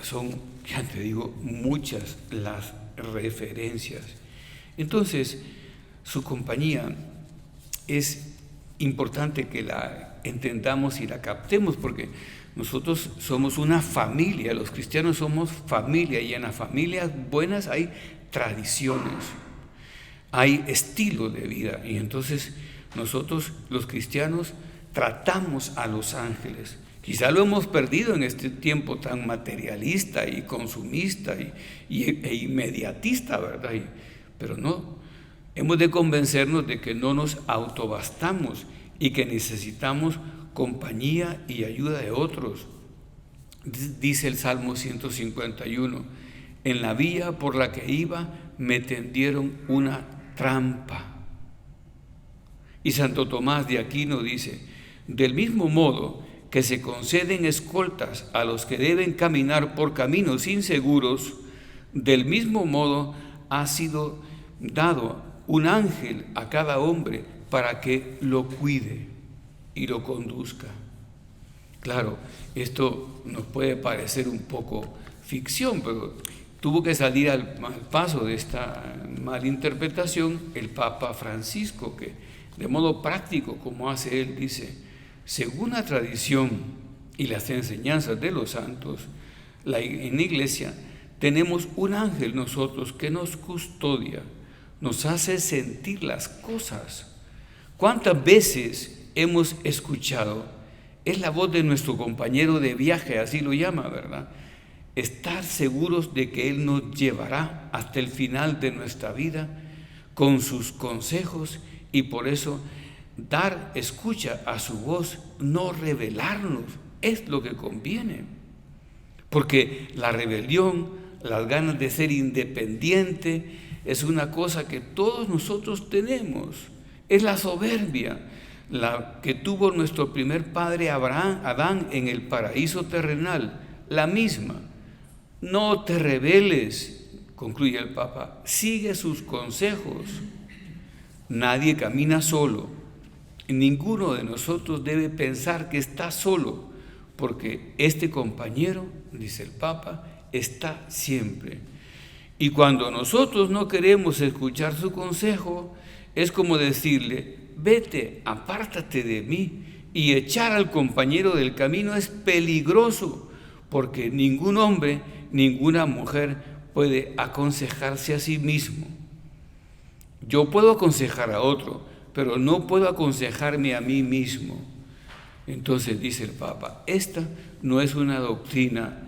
son, ya te digo, muchas las referencias. Entonces, su compañía es importante que la entendamos y la captemos, porque nosotros somos una familia, los cristianos somos familia, y en las familias buenas hay tradiciones, hay estilo de vida, y entonces nosotros los cristianos tratamos a los ángeles. Quizá lo hemos perdido en este tiempo tan materialista y consumista e inmediatista, ¿verdad? Pero no, hemos de convencernos de que no nos autobastamos y que necesitamos compañía y ayuda de otros. Dice el Salmo 151, en la vía por la que iba me tendieron una trampa. Y Santo Tomás de Aquino dice, del mismo modo que se conceden escoltas a los que deben caminar por caminos inseguros, del mismo modo ha sido dado un ángel a cada hombre para que lo cuide y lo conduzca. Claro, esto nos puede parecer un poco ficción, pero tuvo que salir al paso de esta malinterpretación el Papa Francisco, que de modo práctico, como hace él, dice, según la tradición y las enseñanzas de los santos, en la iglesia tenemos un ángel nosotros que nos custodia, nos hace sentir las cosas. ¿Cuántas veces hemos escuchado? Es la voz de nuestro compañero de viaje, así lo llama, ¿verdad? Estar seguros de que Él nos llevará hasta el final de nuestra vida con sus consejos, y por eso dar escucha a su voz, no rebelarnos, es lo que conviene. Porque la rebelión, las ganas de ser independiente, es una cosa que todos nosotros tenemos. Es la soberbia, la que tuvo nuestro primer padre Adán en el paraíso terrenal, la misma. No te rebeles, concluye el Papa, sigue sus consejos. Nadie camina solo. Ninguno de nosotros debe pensar que está solo, porque este compañero, dice el Papa, está siempre. Y cuando nosotros no queremos escuchar su consejo, es como decirle, vete, apártate de mí, y echar al compañero del camino es peligroso, porque ningún hombre, ninguna mujer puede aconsejarse a sí mismo. Yo puedo aconsejar a otro, pero no puedo aconsejarme a mí mismo. Entonces dice el Papa, esta no es una doctrina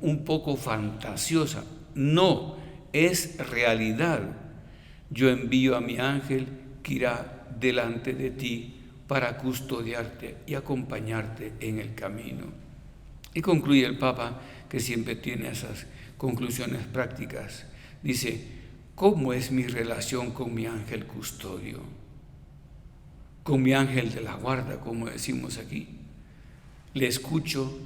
un poco fantasiosa, no, es realidad. Yo envío a mi ángel que irá delante de ti para custodiarte y acompañarte en el camino. Y concluye el Papa, que siempre tiene esas conclusiones prácticas. Dice, ¿cómo es mi relación con mi ángel custodio? Con mi ángel de la guarda, como decimos aquí. Le escucho,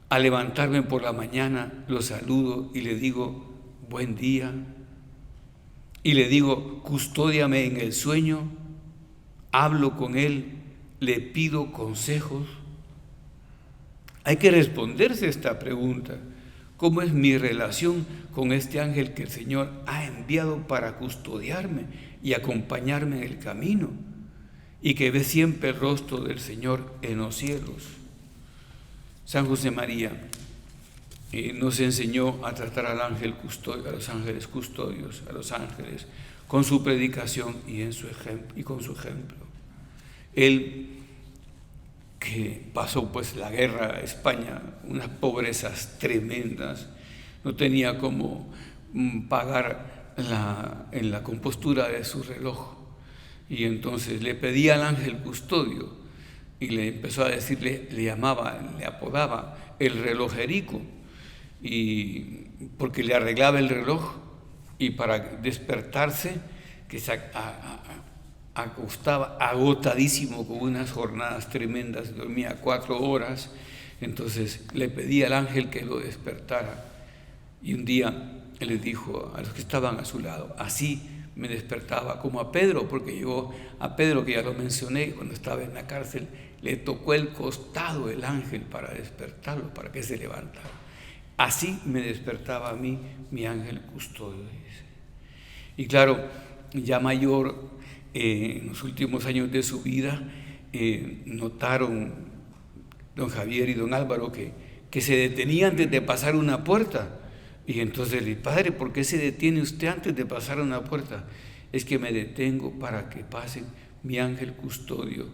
al levantarme por la mañana lo saludo y le digo, buen día. Y le digo, custódiame en el sueño. Hablo con él, le pido consejos. Hay que responderse esta pregunta. ¿Cómo es mi relación con este ángel que el Señor ha enviado para custodiarme y acompañarme en el camino? Y que ve siempre el rostro del Señor en los cielos. San José María nos enseñó a tratar al ángel custodio, a los ángeles custodios, a los ángeles, con su predicación y con su ejemplo. Él, que pasó pues la guerra a España, unas pobrezas tremendas, no tenía cómo pagar en la compostura de su reloj, y entonces le pedía al ángel custodio y le empezó a decirle, le apodaba el relojerico, y porque le arreglaba el reloj, y para despertarse, que se acostaba agotadísimo con unas jornadas tremendas, dormía 4 horas, entonces le pedía al ángel que lo despertara, y un día él les dijo a los que estaban a su lado, así me despertaba como a Pedro, porque yo a Pedro, que ya lo mencioné, cuando estaba en la cárcel, le tocó el costado el ángel para despertarlo, para que se levantara. Así me despertaba a mí mi ángel custodio, dice. Y claro, ya mayor, en los últimos años de su vida, notaron don Javier y don Álvaro que se detenía antes de pasar una puerta. Y entonces le dije, padre, ¿por qué se detiene usted antes de pasar una puerta? Es que me detengo para que pasen mi ángel custodio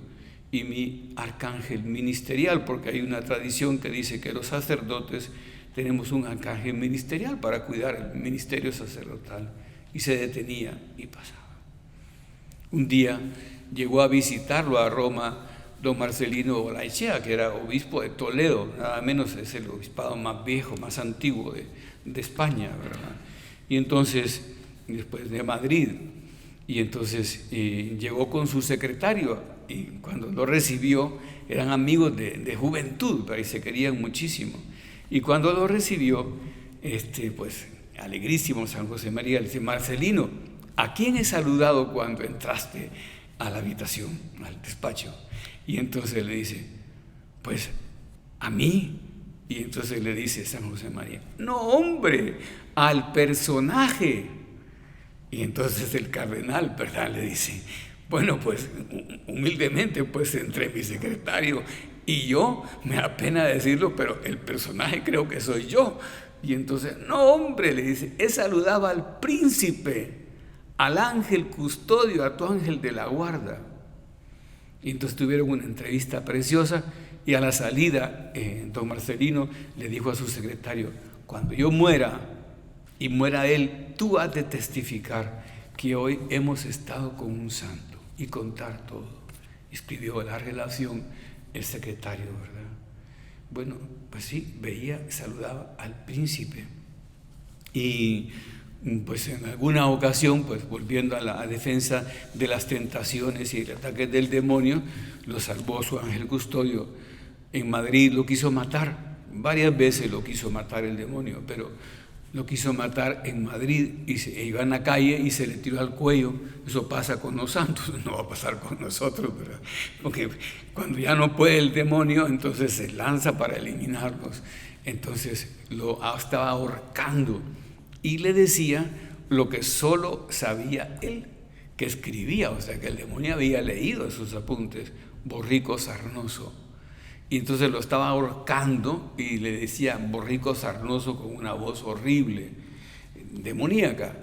y mi arcángel ministerial, porque hay una tradición que dice que los sacerdotes tenemos un arcángel ministerial para cuidar el ministerio sacerdotal. Y se detenía y pasaba. Un día llegó a visitarlo a Roma don Marcelino Olaechea, que era obispo de Toledo, nada menos es el obispado más viejo, más antiguo de España, ¿verdad? Y entonces, después de Madrid, y entonces llegó con su secretario, y cuando lo recibió, eran amigos de juventud, y se querían muchísimo. Y cuando lo recibió, pues alegrísimo San José María, le dice, Marcelino, ¿a quién he saludado cuando entraste a la habitación, al despacho? Y entonces le dice, pues a mí. Y entonces le dice San José María, no hombre, al personaje. Y entonces el cardenal, ¿verdad?, le dice, bueno, pues humildemente, pues entre mi secretario y yo, me da pena decirlo, pero el personaje creo que soy yo. Y entonces, no hombre, le dice, he saludado al príncipe, al ángel custodio, a tu ángel de la guarda. Y entonces tuvieron una entrevista preciosa, y a la salida don Marcelino le dijo a su secretario, cuando yo muera y muera él, tú has de testificar que hoy hemos estado con un santo y contar todo. Escribió la relación el secretario, ¿verdad? Bueno, pues sí, veía, saludaba al príncipe. Y pues en alguna ocasión, pues volviendo a la defensa de las tentaciones y el ataque del demonio, lo salvó su ángel custodio. En Madrid lo quiso matar, varias veces lo quiso matar el demonio, pero lo quiso matar en Madrid y iba en la calle y se le tiró al cuello. Eso pasa con los santos, no va a pasar con nosotros, ¿verdad? Porque cuando ya no puede el demonio, entonces se lanza para eliminarlos. Entonces lo estaba ahorcando y le decía lo que solo sabía él, que escribía, o sea que el demonio había leído sus apuntes, borrico sarnoso. Y entonces lo estaba ahorcando y le decía borrico sarnoso con una voz horrible, demoníaca.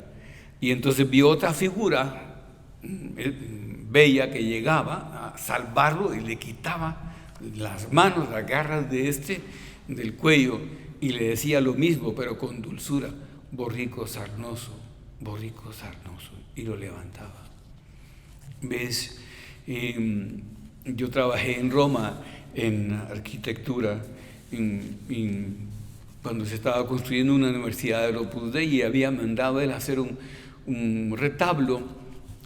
Y entonces vio otra figura bella que llegaba a salvarlo y le quitaba las manos, las garras del cuello, y le decía lo mismo, pero con dulzura, borrico sarnoso, y lo levantaba. ¿Ves? Yo trabajé en Roma en arquitectura, cuando se estaba construyendo una universidad de Opus Dei, y había mandado él hacer un retablo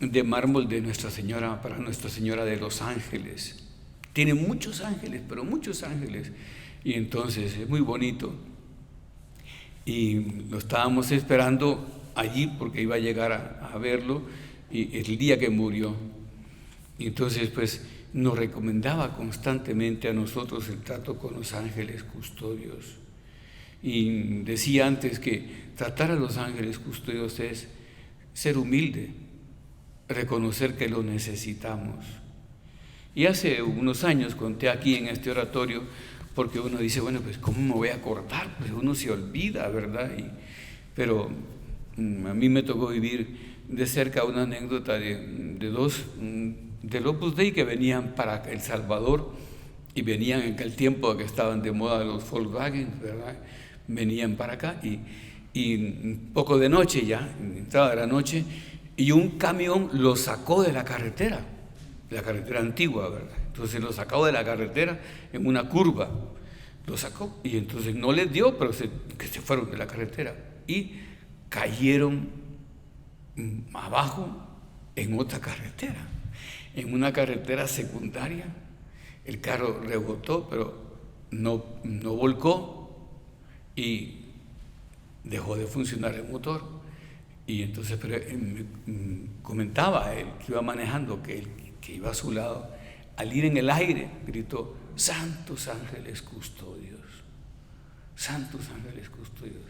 de mármol de Nuestra Señora, para Nuestra Señora de los Ángeles. Tiene muchos ángeles, pero muchos ángeles, y entonces es muy bonito. Y lo estábamos esperando allí porque iba a llegar a verlo, y el día que murió. Y entonces pues nos recomendaba constantemente a nosotros el trato con los ángeles custodios. Y decía antes que tratar a los ángeles custodios es ser humilde, reconocer que lo necesitamos. Y hace unos años conté aquí en este oratorio, porque uno dice, bueno, pues ¿cómo me voy a acordar? Pues uno se olvida, ¿verdad? Pero a mí me tocó vivir de cerca una anécdota de dos del Opus Dei que venían para El Salvador y venían en aquel tiempo que estaban de moda los Volkswagen, ¿verdad? Venían para acá y un poco de noche ya, entrada de la noche, y un camión lo sacó de la carretera antigua, ¿verdad? Entonces lo sacó de la carretera en una curva, lo sacó y entonces no les dio, pero que se fueron de la carretera y cayeron abajo en otra carretera, en una carretera secundaria. El carro rebotó, pero no volcó y dejó de funcionar el motor. Y entonces comentaba él que iba manejando, que iba a su lado, al ir en el aire gritó: santos ángeles custodios, santos ángeles custodios,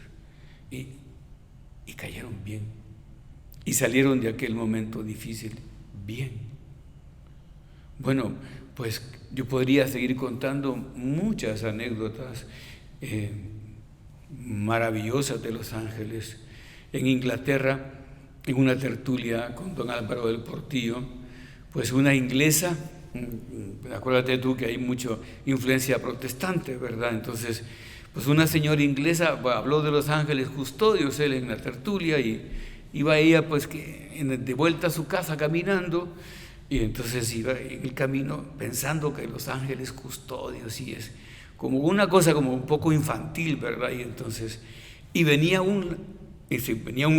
y cayeron bien y salieron de aquel momento difícil bien. Bueno, pues yo podría seguir contando muchas anécdotas maravillosas de los ángeles. En Inglaterra, en una tertulia con don Álvaro del Portillo, pues una inglesa, acuérdate tú que hay mucha influencia protestante, ¿verdad? Entonces, pues una señora inglesa habló de los ángeles custodios, él en la tertulia, y iba ella pues de vuelta a su casa caminando, y entonces iba en el camino pensando que los ángeles custodios, y es como una cosa como un poco infantil, ¿verdad? Y entonces, venía un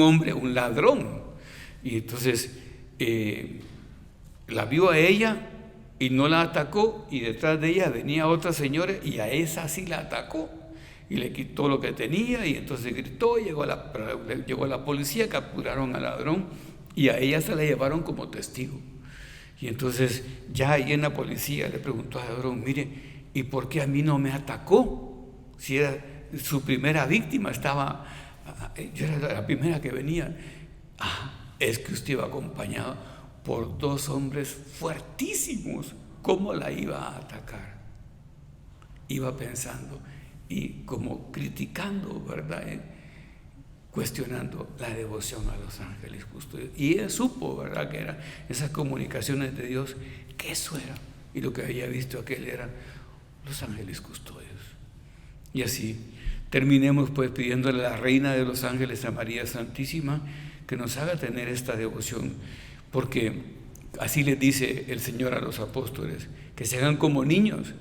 hombre, un ladrón, y entonces la vio a ella y no la atacó, y detrás de ella venía otra señora y a esa sí la atacó y le quitó lo que tenía, y entonces gritó, llegó la policía, capturaron al ladrón y a ella se la llevaron como testigo. Y entonces ya ahí en la policía le preguntó al ladrón: mire, ¿y por qué a mí no me atacó? Si era su primera víctima, yo era la primera que venía. Es que usted iba acompañado por dos hombres fuertísimos. ¿Cómo la iba a atacar? Iba pensando y como criticando, ¿verdad? Cuestionando la devoción a los ángeles custodios. Y él supo, ¿verdad?, que eran esas comunicaciones de Dios, que eso era. Y lo que había visto aquel eran los ángeles custodios. Y así terminemos pues pidiéndole a la Reina de los Ángeles, a María Santísima, que nos haga tener esta devoción, porque así les dice el Señor a los apóstoles, que se hagan como niños,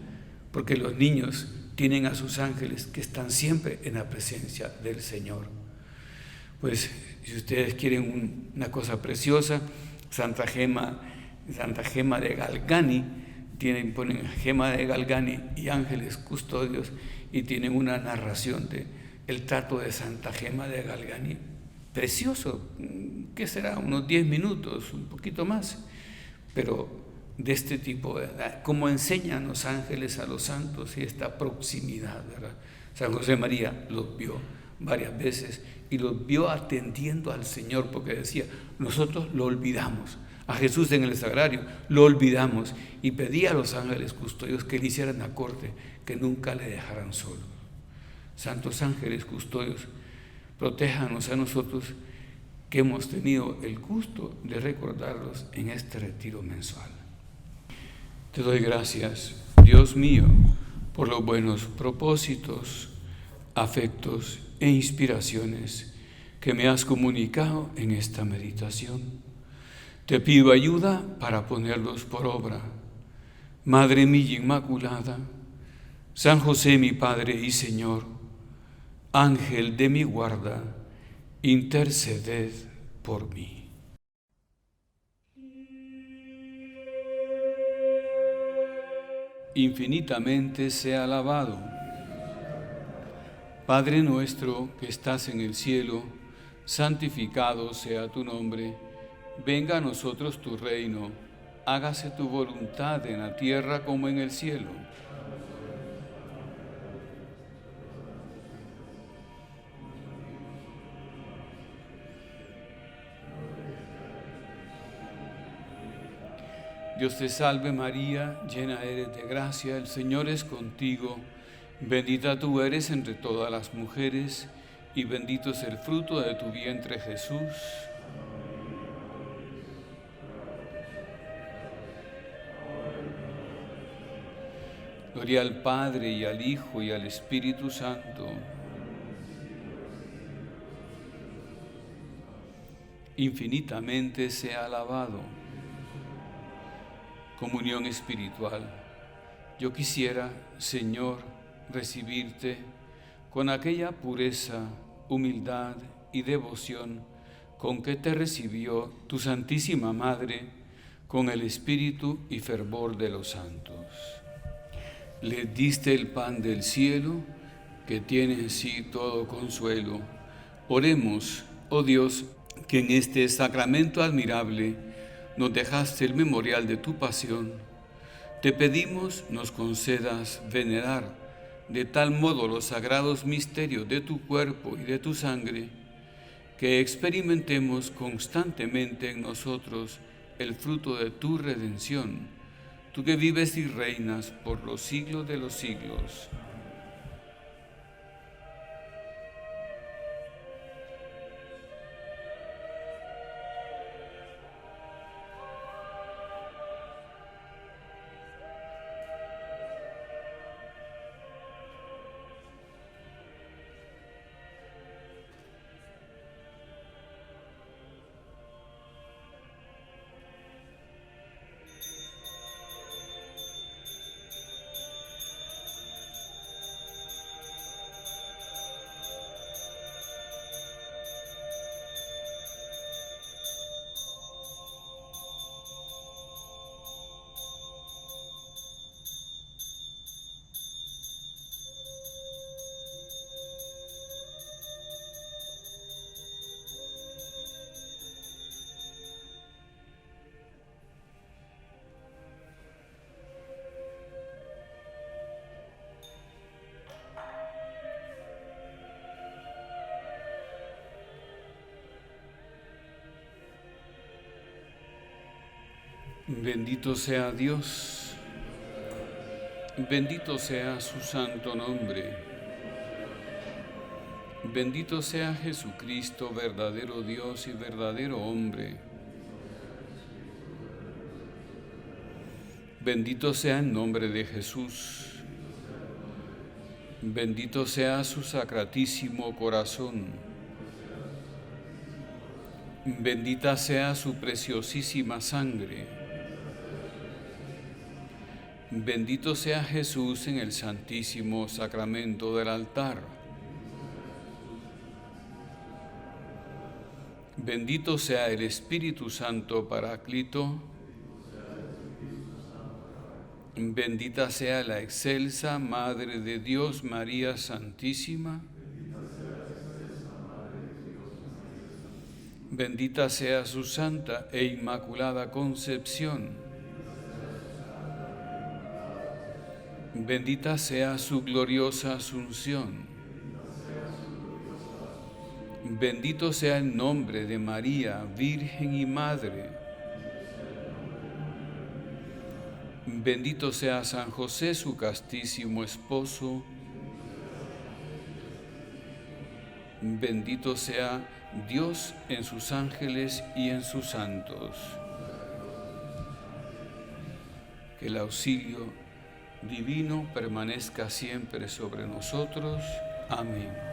porque los niños tienen a sus ángeles que están siempre en la presencia del Señor. Pues si ustedes quieren una cosa preciosa, Santa Gema de Galgani, ponen Gema de Galgani y ángeles custodios, y tienen una narración del trato de Santa Gema de Galgani, precioso, ¿qué será? Unos 10 minutos, un poquito más, pero de este tipo, ¿verdad? Como enseñan los ángeles a los santos, y esta proximidad, ¿verdad? San José María los vio varias veces y los vio atendiendo al Señor, porque decía: nosotros lo olvidamos, a Jesús en el sagrario lo olvidamos, y pedía a los ángeles custodios que le hicieran la corte, que nunca le dejaran solo. Santos ángeles custodios, protéjanos a nosotros que hemos tenido el gusto de recordarlos en este retiro mensual. Te doy gracias, Dios mío, por los buenos propósitos, afectos e inspiraciones que me has comunicado en esta meditación. Te pido ayuda para ponerlos por obra. Madre mía Inmaculada, San José mi Padre y Señor, Ángel de mi guarda, interceded por mí. Infinitamente sea alabado. Padre nuestro que estás en el cielo, santificado sea tu nombre. Venga a nosotros tu reino. Hágase tu voluntad en la tierra como en el cielo. Dios te salve María, llena eres de gracia, el Señor es contigo. Bendita tú eres entre todas las mujeres, y bendito es el fruto de tu vientre, Jesús. Gloria al Padre, y al Hijo, y al Espíritu Santo. Infinitamente sea alabado. Comunión espiritual. Yo quisiera, Señor, recibirte con aquella pureza, humildad y devoción con que te recibió tu Santísima Madre, con el espíritu y fervor de los santos. Le diste el pan del cielo, que tiene en sí todo consuelo. Oremos, oh Dios, que en este sacramento admirable nos dejaste el memorial de tu pasión. Te pedimos nos concedas venerar de tal modo los sagrados misterios de tu cuerpo y de tu sangre, que experimentemos constantemente en nosotros el fruto de tu redención, tú que vives y reinas por los siglos de los siglos. Bendito sea Dios, bendito sea su santo nombre, bendito sea Jesucristo, verdadero Dios y verdadero hombre. Bendito sea el nombre de Jesús, bendito sea su sacratísimo corazón, bendita sea su preciosísima sangre. Bendito sea Jesús en el santísimo sacramento del altar. Bendito sea el Espíritu Santo Paráclito. Bendita sea la excelsa Madre de Dios, María Santísima. Bendita sea su santa e inmaculada concepción. Bendita sea su gloriosa asunción. Bendito sea el nombre de María, Virgen y Madre. Bendito sea San José, su castísimo esposo. Bendito sea Dios en sus ángeles y en sus santos. Que el auxilio divino permanezca siempre sobre nosotros. Amén.